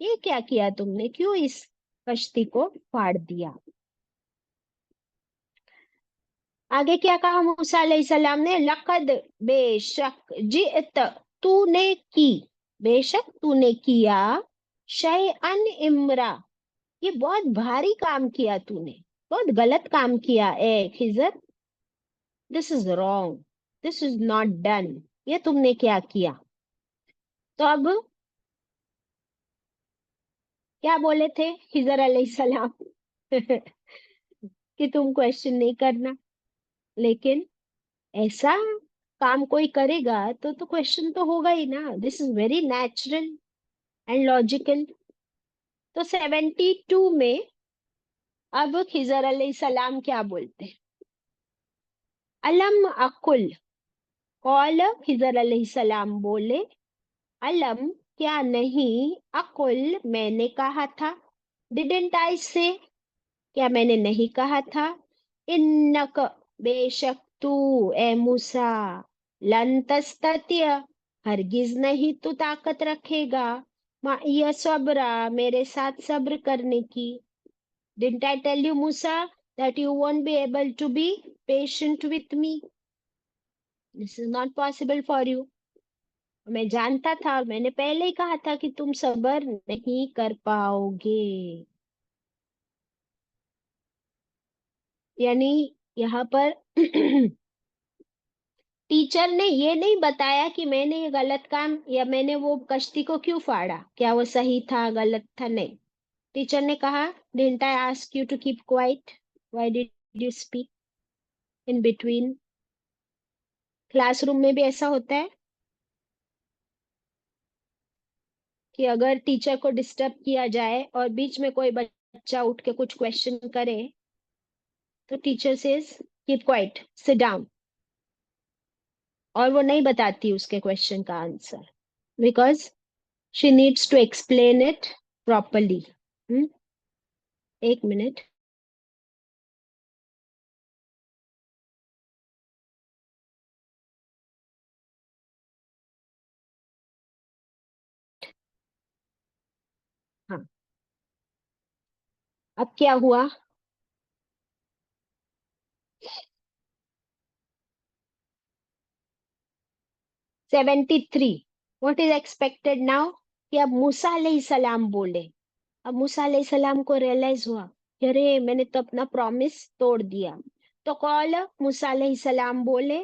ये क्या किया तुमने? क्यों इस कश्ती को फाड़ दिया? आगे क्या कहा मूसा अलैहिस्सलाम ने? लकद, बेशक, जित, तूने की, बेशक तूने किया, शैअन इम्रा, ये बहुत भारी काम किया तूने, बहुत गलत काम किया ए खिजर। This is wrong, this is not done, ये तुमने क्या किया। तो अब क्या बोले थे खिजर अलैहिस्सलाम कि तुम क्वेश्चन नहीं करना, लेकिन ऐसा काम कोई करेगा तो क्वेश्चन तो होगा ही ना। This is very natural and logical. तो 72 में अब खिजर अलैहिस्सलाम क्या बोलते हैं, अलम अकुल, कौल खिजर अलैहिस्सलाम बोले, अलम क्या नहीं, अकुल मैंने कहा था, डिडंट आई से क्या मैंने नहीं कहा था, इन्नक बेशक तू ए मूसा, लन तस्ततिय हरगिज नहीं तू ताकत रखेगा, माइया सब्रा मेरे साथ सब्र करने की। Didn't I tell you Musa that you won't be able to be patient with me? This is not possible for you. मैं जानता था, मैंने पहले ही कहा था कि तुम सब्र नहीं कर पाओगे। यानी यहाँ पर टीचर ने ये नहीं बताया कि मैंने ये गलत काम या मैंने वो कश्ती को क्यों फाड़ा, क्या वो सही था गलत था, नहीं। टीचर ने कहा, didn't I ask you to keep quiet, why did you speak in between. Classroom में भी ऐसा होता है कि अगर टीचर को डिस्टर्ब किया जाए और बीच में कोई बच्चा उठ के कुछ क्वेश्चन करे तो teacher says keep quiet, sit down, और वो नहीं बताती उसके क्वेश्चन का answer, because she needs to explain it properly. एक मिनट। हाँ, अब क्या हुआ, 73, व्हाट इज एक्सपेक्टेड नाउ, कि अब मूसा अलैहिस्सलाम बोले। अब मूसा अलैहिस्सलाम को रियलाइज हुआ कि अरे मैंने तो अपना प्रॉमिस तोड़ दिया। तो कॉल मूसा अलैहिस्सलाम बोले,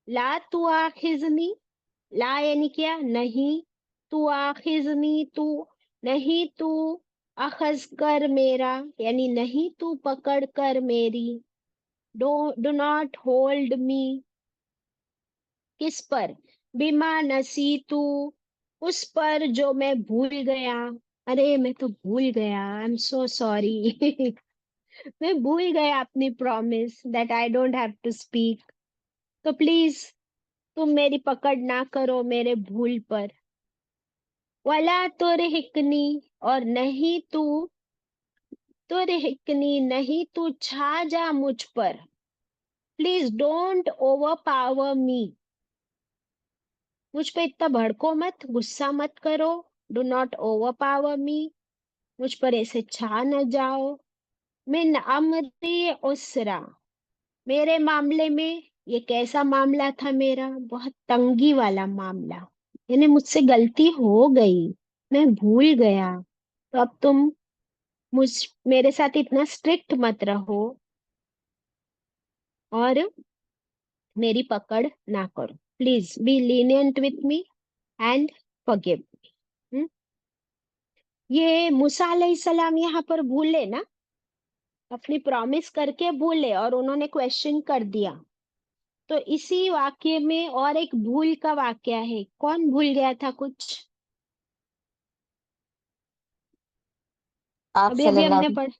ला तू आखिजनी, ला यानी क्या, नहीं, तू आखिजनी तू, नहीं तू अखज कर मेरा, यानी नहीं तू पकड़ कर मेरी, डू नॉट होल्ड मी, किस पर, बिमा नसी तू, उस पर जो मैं भूल गया। अरे मैं तो भूल गया, आई एम सो सॉरी मैं भूल गया अपनी promise that I don't have to speak. तो प्लीज तुम मेरी पकड़ ना करो मेरे भूल पर। वला तुरहिकनी, और नहीं तू, तुरहिकनी नहीं तू छा जा मुझ पर, प्लीज डोंट ओवर पावर मी, मुझ पे इतना भड़को मत, गुस्सा मत करो, डू नॉट ओवर पावर मी, मुझ पर ऐसे छा न जाओ। मिन अमरी उसरा, मेरे मामले में, ये कैसा मामला था मेरा, बहुत तंगी वाला मामला, यानी मुझसे गलती हो गई, मैं भूल गया, तो अब तुम मुझ मेरे साथ इतना स्ट्रिक्ट मत रहो और मेरी पकड़ ना करो, please be lenient with me and forgive me. ये मूसा अलैहिस्सलाम यहाँ पर भूले ना, अपनी प्रॉमिस करके भूले और उन्होंने क्वेश्चन कर दिया। तो इसी वाक्य में और एक भूल का वाक्य है, कौन भूल गया था कुछ, आप अभी अभी हमने सल्लल्लाहु पढ़,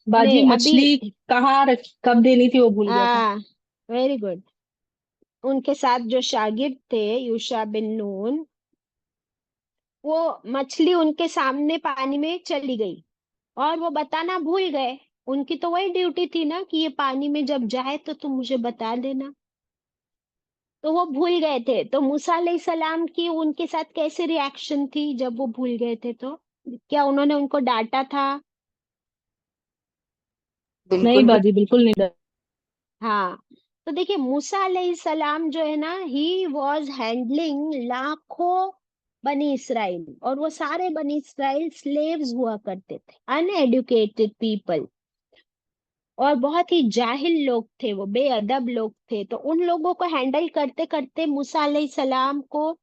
बाजी नहीं अभी, मछली कहाँ कब देनी थी वो भूल गया था। हाँ, वेरी गुड। उनके साथ जो शागिर्द थे यूशा बिन नून, वो मछली उनके सामने पानी में चली गई और वो बताना भूल गए। उनकी तो वही ड्यूटी थी ना कि ये पानी में जब जाए तो तुम मुझे बता देना, तो वो भूल गए थे। तो मूसा अलैहिस्सलाम की उनके साथ कैसे रिएक्शन थी जब वो भूल गए थे, तो क्या उन्होंने उनको डांटा था? नहीं बिल्कुल भी। बाजी बिल्कुल नहीं। हाँ, तो देखिए मूसा अलैहिस्सलाम जो है ना, ही वॉज हैंडलिंग लाखों बनी इसराइल, और वो सारे बनी इसराइल स्लेव्स हुआ करते थे, अनएडुकेटेड पीपल, और बहुत ही जाहिल लोग थे, वो बेअदब लोग थे। तो उन लोगों को हैंडल करते करते मूसा अलैहिस्सलाम को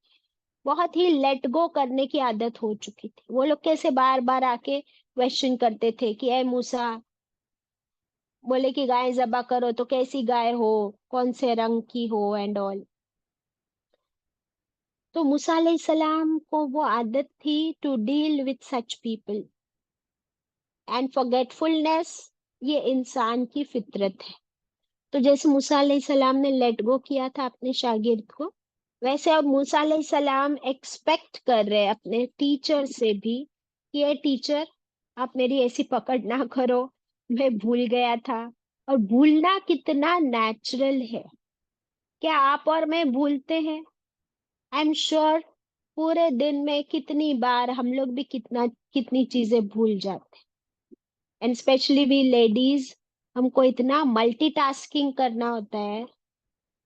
बहुत ही लेट गो करने की आदत हो चुकी थी। वो लोग कैसे बार बार आके क्वेश्चन करते थे कि ए मूसा, बोले कि गाय जबा करो तो कैसी गाय हो, कौन से रंग की हो, एंड ऑल। तो मूसा अलैहिस्सलाम को वो आदत थी to deal with such people, and forgetfulness ये इंसान की फितरत है। तो जैसे मूसा अलैहिस्सलाम ने लेट गो किया था अपने शागिर्द को, वैसे अब मूसा अलैहिस्सलाम एक्सपेक्ट कर रहे हैं अपने टीचर से भी कि ये टीचर, आप मेरी ऐसी पकड़ ना करो, मैं भूल गया था। और भूलना कितना नेचुरल है, क्या आप और मैं भूलते हैं? आई एम श्योर पूरे दिन में कितनी बार हम लोग भी कितनी चीजें भूल जाते हैं। एंड स्पेशली वी लेडीज, हमको इतना मल्टीटास्किंग करना होता है,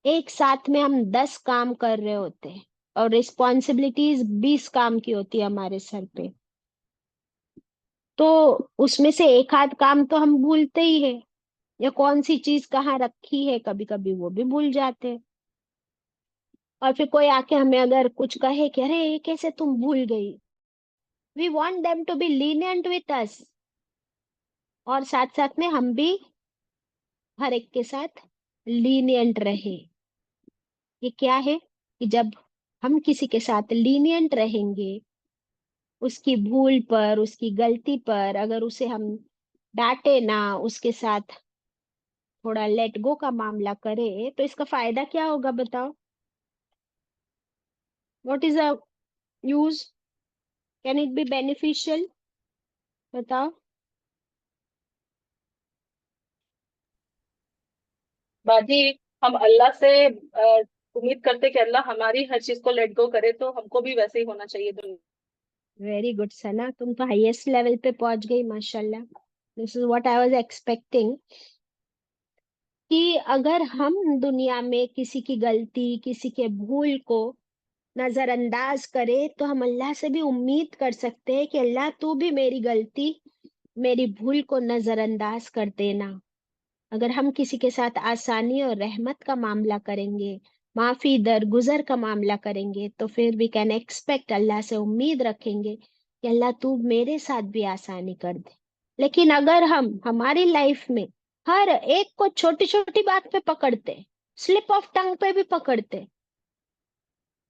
एक साथ में हम 10 काम कर रहे होते हैं, और रिस्पॉन्सिबिलिटीज 20 काम की होती है हमारे सर पे। तो उसमें से एक आध काम तो हम भूलते ही है, या कौन सी चीज कहाँ रखी है कभी कभी वो भी भूल जाते हैं। और फिर कोई आके हमें अगर कुछ कहे कि अरे ये कैसे तुम भूल गई, we want them to be lenient with us, और साथ साथ में हम भी हर एक के साथ लीनियंट रहे। ये क्या है कि जब हम किसी के साथ लीनियंट रहेंगे, उसकी भूल पर, उसकी गलती पर अगर उसे हम डांटे ना, उसके साथ थोड़ा लेट गो का मामला करे, तो इसका फायदा क्या होगा बताओ? What is the use? Can it be beneficial? बताओ। बाजी, हम अल्लाह से उम्मीद करते कि अल्लाह हमारी हर चीज को लेट गो करे, तो हमको भी वैसे ही होना चाहिए दुनिया। वेरी गुड सना, तुम तो हाईएस्ट लेवल पे पहुंच गई माशाल्लाह। This is what I was expecting, कि अगर हम दुनिया में किसी की गलती, किसी के भूल को नजरअंदाज करे, तो हम अल्लाह से भी उम्मीद कर सकते हैं कि अल्लाह तू भी मेरी गलती, मेरी भूल को नजरअंदाज कर देना। अगर हम किसी के साथ आसानी और रहमत का मामला करेंगे, माफी दरगुजर का मामला करेंगे, तो फिर वी कैन एक्सपेक्ट, अल्लाह से उम्मीद रखेंगे कि अल्लाह तू मेरे साथ भी आसानी कर दे। लेकिन अगर हम हमारी लाइफ में हर एक को छोटी छोटी बात पे पकड़ते, स्लिप ऑफ टंग पे भी पकड़ते,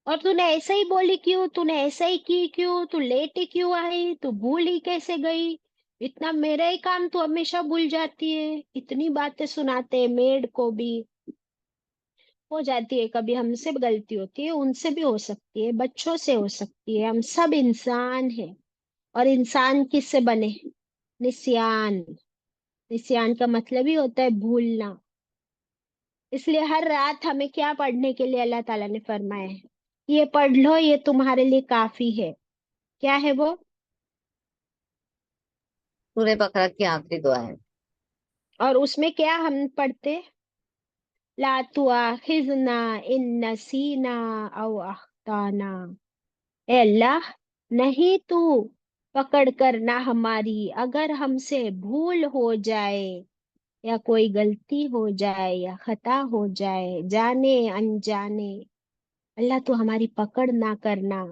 और तूने ऐसे ही बोली क्यों, तूने ऐसा ही की क्यों, तू लेट ही क्यों आई, तू भूल ही कैसे गई, इतना मेरा ही काम तू हमेशा भूल जाती है, इतनी बातें सुनाते हैं। मेड को भी हो जाती है, कभी हमसे भी गलती होती है, उनसे भी हो सकती है, बच्चों से हो सकती है, हम सब इंसान हैं। और इंसान किससे बने? निस्यान। निस्यान का मतलब ही होता है भूलना। इसलिए हर रात हमें क्या पढ़ने के लिए अल्लाह ताला ने फरमाया है? ये पढ़ लो, ये तुम्हारे लिए काफी है। क्या है वो? सूरह बकरा की आखिरी दुआ है। और उसमें क्या हम पढ़ते? ला तुआखिजना इन नसीना औ अख्ताना। ए अल्लाह, नहीं तू पकड़ करना हमारी, अगर हमसे भूल हो जाए, या कोई गलती हो जाए, या खता हो जाए, जाने अनजाने, अल्लाह तू हमारी पकड़ ना करना।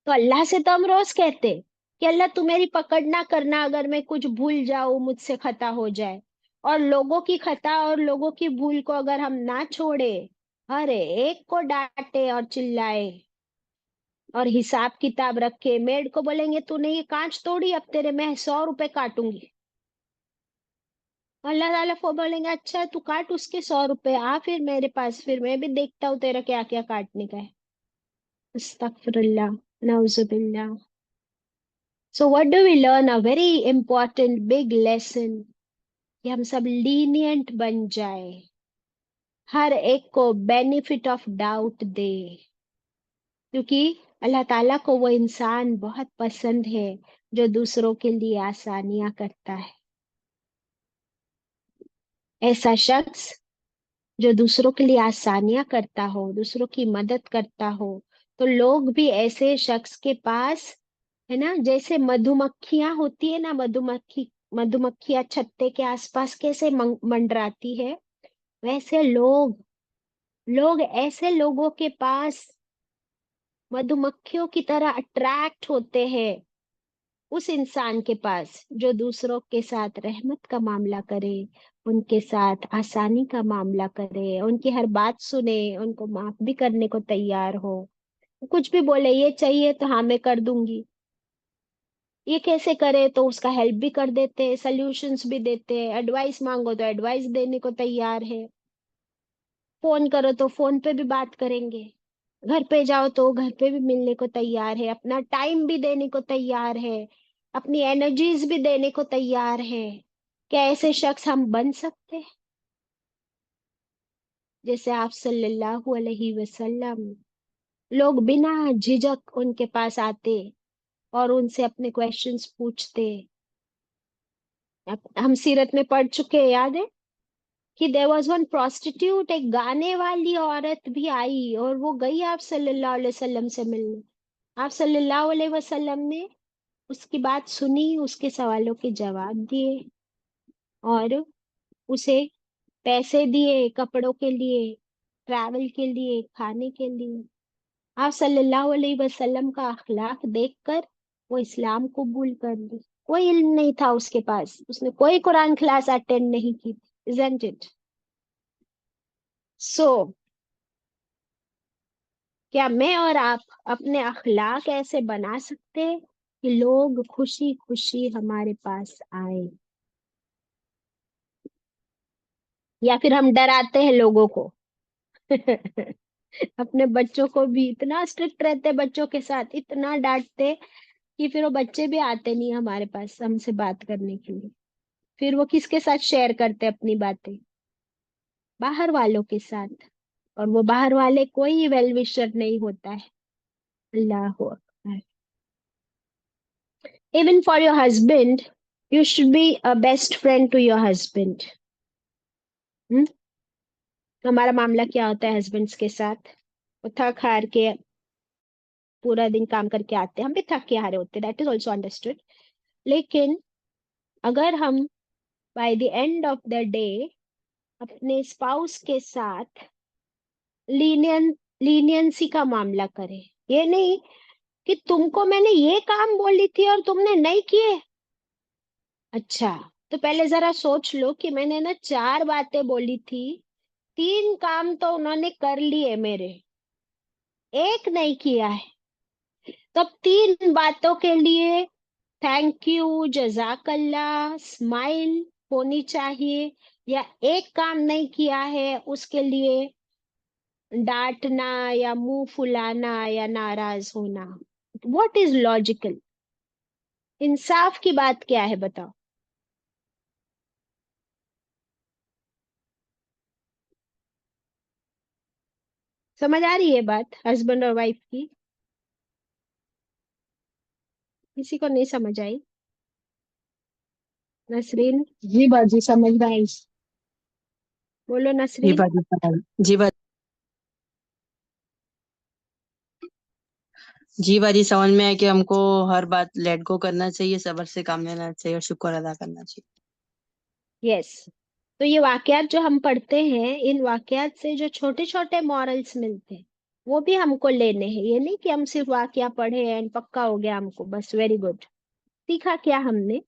तो अल्लाह से तो हम रोज कहते कि अल्लाह तू मेरी पकड़ ना करना अगर मैं कुछ भूल जाऊं, मुझसे खता हो जाए। और लोगों की खता और लोगों की भूल को अगर हम ना छोड़े, हर एक को डांटे और चिल्लाए, और हिसाब किताब रखे, मेड को बोलेंगे तूने ये कांच तोड़ी, अब तेरे मैं 100 रुपए काटूंगी। अल्लाह ताला को बोलेंगे अच्छा तू काट उसके 100 रुपए, आ फिर मेरे पास, फिर मैं भी देखता हूँ तेरा क्या क्या काटने का है। अस्तगफिरुल्लाह, नाउजुबिल्लाह। So what do we learn? A very important big lesson, कि हम सब लीनियंट बन जाए, हर एक को बेनिफिट ऑफ डाउट दे, क्योंकि अल्लाह ताला को वो इंसान बहुत पसंद है जो दूसरों के लिए आसानियां करता है। ऐसा शख्स जो दूसरों के लिए आसानियां करता हो, दूसरों की मदद करता हो, तो लोग भी ऐसे शख्स के पास, है ना, जैसे मधुमक्खियां होती है ना, मधुमक्खियां छत्ते के आसपास कैसे मंडराती है, वैसे लोग लोग ऐसे लोगों के पास मधुमक्खियों की तरह अट्रैक्ट होते हैं उस इंसान के पास जो दूसरों के साथ रहमत का मामला करे, उनके साथ आसानी का मामला करे, उनकी हर बात सुने, उनको माफ भी करने को तैयार हो। कुछ भी बोले, ये चाहिए तो हाँ मैं कर दूंगी, ये कैसे करे तो उसका हेल्प भी कर देते हैं, सॉल्यूशंस भी देते हैं, एडवाइस मांगो तो एडवाइस देने को तैयार है, फोन करो तो फोन पे भी बात करेंगे, घर पे जाओ तो घर पे भी मिलने को तैयार है, अपना टाइम भी देने को तैयार है, अपनी एनर्जीज भी देने को तैयार है। क्या ऐसे शख्स हम बन सकते हैं? जैसे आप सल्लल्लाहु अलैहि वसल्लम, लोग बिना झिझक उनके पास आते और उनसे अपने क्वेश्चंस पूछते। हम सीरत में पढ़ चुके हैं, याद है कि देयर वाज वन प्रोस्टिट्यूट, एक गाने वाली औरत भी आई और वो गई आप सल्लल्लाहु अलैहि वसल्लम से मिलने। आप सल्लल्लाहु अलैहि वसल्लम ने उसकी बात सुनी, उसके सवालों के जवाब दिए और उसे पैसे दिए कपड़ों के लिए, ट्रैवल के लिए, खाने के लिए। आप सल्लल्लाहु अलैहि वसल्लम का अखलाक देखकर वो इस्लाम कबूल कर ली। कोई इल्म नहीं था उसके पास, उसने कोई कुरान क्लास अटेंड नहीं की, isn't it? सो क्या मैं और आप अपने अखलाक ऐसे बना सकते हैं कि लोग खुशी खुशी हमारे पास आए, या फिर हम डराते हैं लोगों को? अपने बच्चों को भी इतना स्ट्रिक्ट रहते, बच्चों के साथ इतना डांटते कि फिर वो बच्चे भी आते नहीं हमारे पास हमसे बात करने के लिए। फिर वो किसके साथ शेयर करते अपनी बातें? बाहर वालों के साथ। और वो बाहर वाले कोई वेल विशर नहीं होता है। अल्लाह अकबर। Even for your husband, you should be a best friend to your husband. हमारा मामला क्या होता है हस्बैंड्स के साथ? वो थक हार के पूरा दिन काम करके आते हैं, हम भी थक के हारे होते, दैट इज ऑल्सो अंडरस्टूड। लेकिन अगर हम by the end of the day अपने स्पाउस के साथ लीनियंसी का मामला करें, ये नहीं कि तुमको मैंने ये काम बोली थी और तुमने नहीं किए। अच्छा, तो पहले जरा सोच लो कि मैंने ना 4 बातें बोली थी, 3 काम तो उन्होंने कर लिए मेरे, एक नहीं किया है। तो अब 3 बातों के लिए थैंक यू, जजाकल्ला, स्माइल होनी चाहिए, या एक काम नहीं किया है उसके लिए डांटना या मुंह फुलाना या नाराज होना? What is logical? इंसाफ की बात क्या है बताओ? समझ आ रही है बात हस्बैंड और वाइफ की? किसी को नहीं समझ आई? नसरीन, जी बाजी समझ में आई। बोलो जी नसरीन। बाजी जी बाजी। जी बाजी समझ में आया कि हमको हर बात लेट गो करना चाहिए, सब्र से काम लेना चाहिए और शुक्र अदा करना चाहिए। यस। तो ये वाकयात जो हम पढ़ते हैं, इन वाकयात से जो छोटे छोटे मॉरल्स मिलते हैं वो भी हमको लेने हैं। ये नहीं कि हम सिर्फ वाकया पढ़े एंड पक्का हो गया हमको, बस वेरी गुड। सीखा क्या हमने?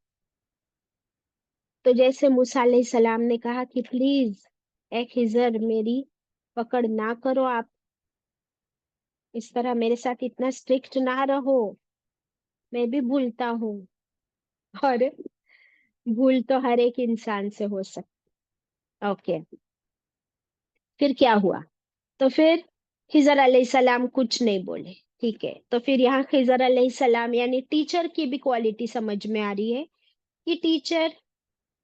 तो जैसे मूसा अलैहिस्सलाम ने कहा कि प्लीज ए खिजर, मेरी पकड़ ना करो आप, इस तरह मेरे साथ इतना स्ट्रिक्ट ना रहो, मैं भी भूलता हूँ। और भूल तो हर एक इंसान से हो सकती। ओके, फिर क्या हुआ? तो फिर खिजर अलैहिस्सलाम कुछ नहीं बोले। ठीक है, तो फिर यहाँ खिजर अलैहिस्सलाम यानी टीचर की भी क्वालिटी समझ में आ रही है कि टीचर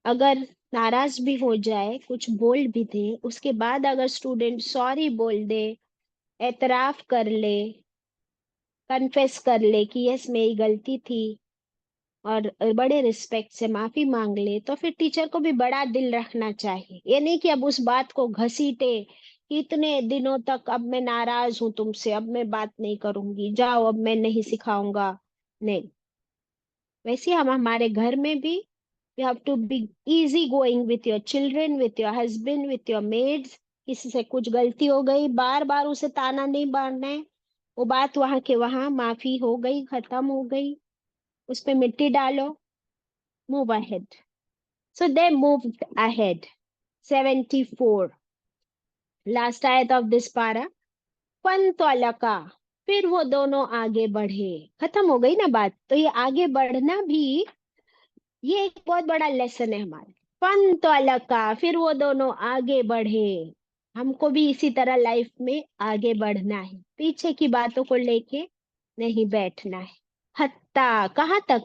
अगर नाराज भी हो जाए, कुछ बोल भी दे, उसके बाद अगर स्टूडेंट सॉरी बोल दे, एतराफ कर ले, कन्फेस कर ले कि यस मेरी गलती थी और बड़े रिस्पेक्ट से माफी मांग ले, तो फिर टीचर को भी बड़ा दिल रखना चाहिए। ये नहीं कि अब उस बात को घसीटे कि इतने दिनों तक अब मैं नाराज हूं तुमसे, अब मैं बात नहीं करूंगी, जाओ अब मैं नहीं सिखाऊंगा। नहीं, वैसे हम हमारे घर में भी you have to be easy going with your children, with your husband, with your maids। किसी से कुछ गलती हो गई, बार बार उसे ताना नहीं मारना है। वो बात वहां के वहां, माफी हो गई, खत्म हो गई, उस पे मिट्टी डालो, move ahead. So they moved ahead. 74, last आयत ऑफ दिस पारा। फंतलका, फिर वो दोनों आगे बढ़े। खत्म हो गई ना बात। तो ये आगे बढ़ना भी, ये एक बहुत बड़ा लेसन है हमारा। फंतलका, फिर वो दोनों आगे बढ़े। हमको भी इसी तरह लाइफ में आगे बढ़ना है, पीछे की बातों को लेके नहीं बैठना है। हत्ता, कहाँ तक?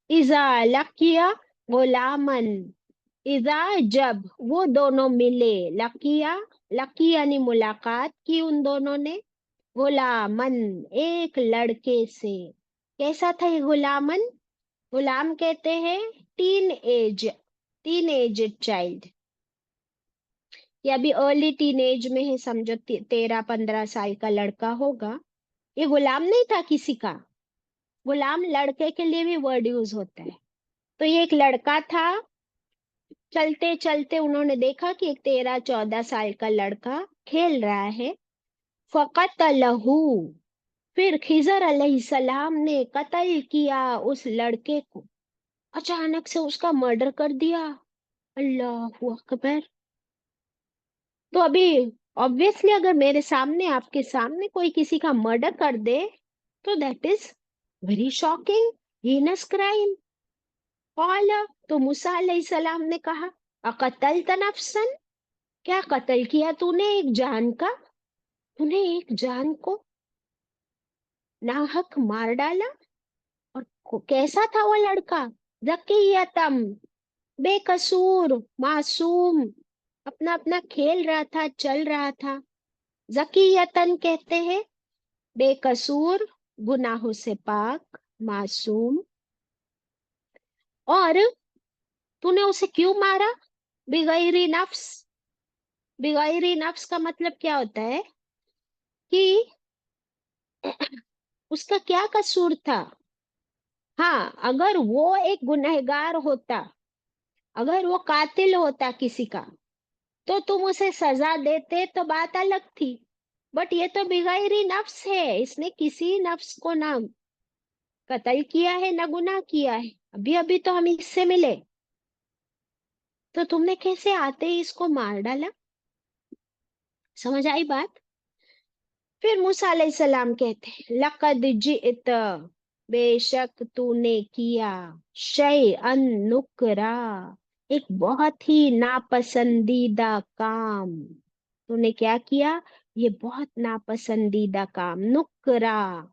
इजा लकिया गुलामन, इजा जब वो दोनों मिले, लकिया, लकी यानी मुलाकात की उन दोनों ने, गुलामन एक लड़के से। कैसा था ये गुलामन? गुलाम कहते हैं टीन एज चाइल्ड। ये अभी अर्ली टीन एज में है, समझो 13-15 साल का लड़का होगा। ये गुलाम नहीं था किसी का। गुलाम लड़के के लिए भी वर्ड यूज होता है। तो ये एक लड़का था। चलते चलते उन्होंने देखा कि एक 13-14 साल का लड़का खेल रहा है। फकत लहू, फिर खिजर अलैहिस्सलाम ने कत्ल किया उस लड़के को। अचानक से उसका मर्डर कर दिया। अल्लाहू अकबर। तो अभी ऑब्वियसली अगर मेरे सामने, आपके सामने कोई किसी का मर्डर कर दे, तो that is very shocking, heinous crime. कौला, तो मूसा अलैहिस्सलाम ने कहा, अकतलत नफ्सन, क्या कत्ल किया तूने एक जान का? तूने एक जान को नाहक मार डाला। और कैसा था वो लड़का? जकियतम, बेकसूर, मासूम, अपना अपना खेल रहा था, चल रहा था। जकियतन कहते हैं बेकसूर, गुनाहों से पाक, मासूम। और तूने उसे क्यों मारा? बिगैरी नफ्स। बिगैरी नफ्स का मतलब क्या होता है कि उसका क्या कसूर था? हाँ, अगर वो एक गुनहगार होता, अगर वो कातिल होता किसी का, तो तुम उसे सजा देते तो बात अलग थी। बट ये तो बिगैरी नफ्स है, इसने किसी नफ्स को ना कत्ल किया है ना गुनाह किया है। अभी अभी तो हम इससे मिले, तो तुमने कैसे आते ही इसको मार डाला? समझ आई बात? फिर मूसा अलैहिस्सलाम कहते हैं, लक़द जिअत, बेशक तूने किया, शैअन नुकरा, एक बहुत ही नापसंदीदा काम। तूने क्या किया? ये बहुत नापसंदीदा काम। नुकरा,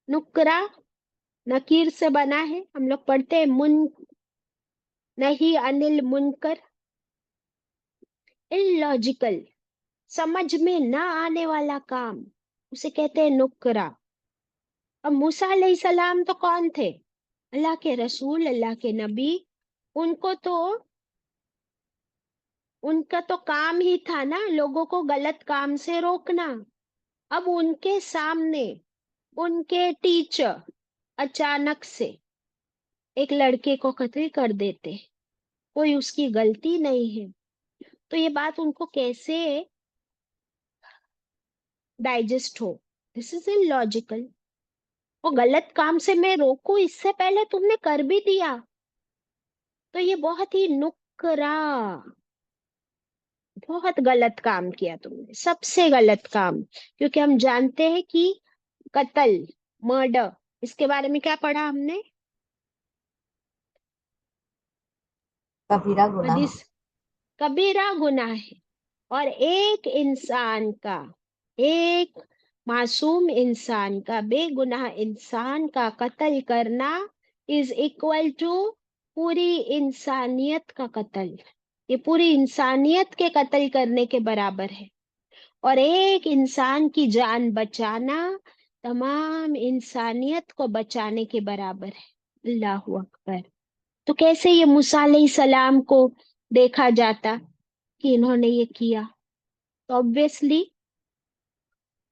नुकरा नकीर से बना है। हम लोग पढ़ते हैं मुन, नहीं अनिल मुनकर, इलॉजिकल, समझ में ना आने वाला काम, उसे कहते हैं नुकरा। अब मूसा अलैहिस्सलाम तो कौन थे? अल्लाह के रसूल, अल्लाह के नबी। उनको तो, उनका तो काम ही था ना लोगों को गलत काम से रोकना। अब उनके सामने उनके टीचर अचानक से एक लड़के को कत्ल कर देते, कोई उसकी गलती नहीं है, तो ये बात उनको कैसे डाइजेस्ट हो? This is illogical. वो गलत काम से मैं रोकू, इससे पहले तुमने कर भी दिया, तो ये बहुत ही नुकरा, बहुत गलत काम किया तुमने, सबसे गलत काम। क्योंकि हम जानते हैं कि कत्ल, मर्डर, इसके बारे में क्या पढ़ा हमने? कबीरा गुनाह है। हदीस, कबीरा गुनाह है। और एक इंसान का, एक मासूम इंसान का, बेगुनाह इंसान का कत्ल करना इज इक्वल टू पूरी इंसानियत का कत्ल। ये पूरी इंसानियत के कत्ल करने के बराबर है। और एक इंसान की जान बचाना तमाम इंसानियत को बचाने के बराबर है। अल्लाहु अकबर। तो कैसे ये मूसा सलाम को देखा जाता कि इन्होंने ये किया? तो ऑब्वियसली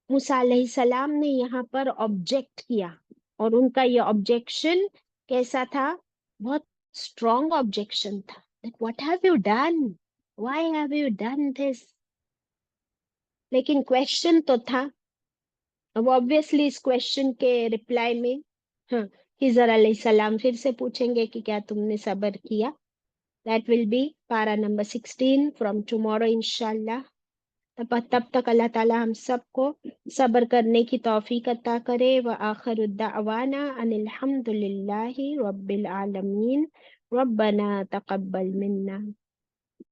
मूसा सलाम ने यहाँ पर ऑब्जेक्ट किया, और उनका ये ऑब्जेक्शन कैसा था? बहुत स्ट्रॉन्ग ऑब्जेक्शन था। What have you done, why have you done this? लेकिन क्वेश्चन तो था। अब ऑब्वियसली इस क्वेश्चन के रिप्लाई में हाँ हिजर अलैहिस्सलाम फिर से पूछेंगे कि क्या तुमने सब्र किया? दैट विल बी पारा नंबर 16 फ्रॉम टुमारो इंशाल्लाह। तब तक अल्लाह ताला हम सबको सब्र करने की तौफीक अता करे। व आखिरु दावाना अनिल हम्दुलिल्लाहि रब्बिल आलमीन। रब्बना तकब्बल मिन्ना।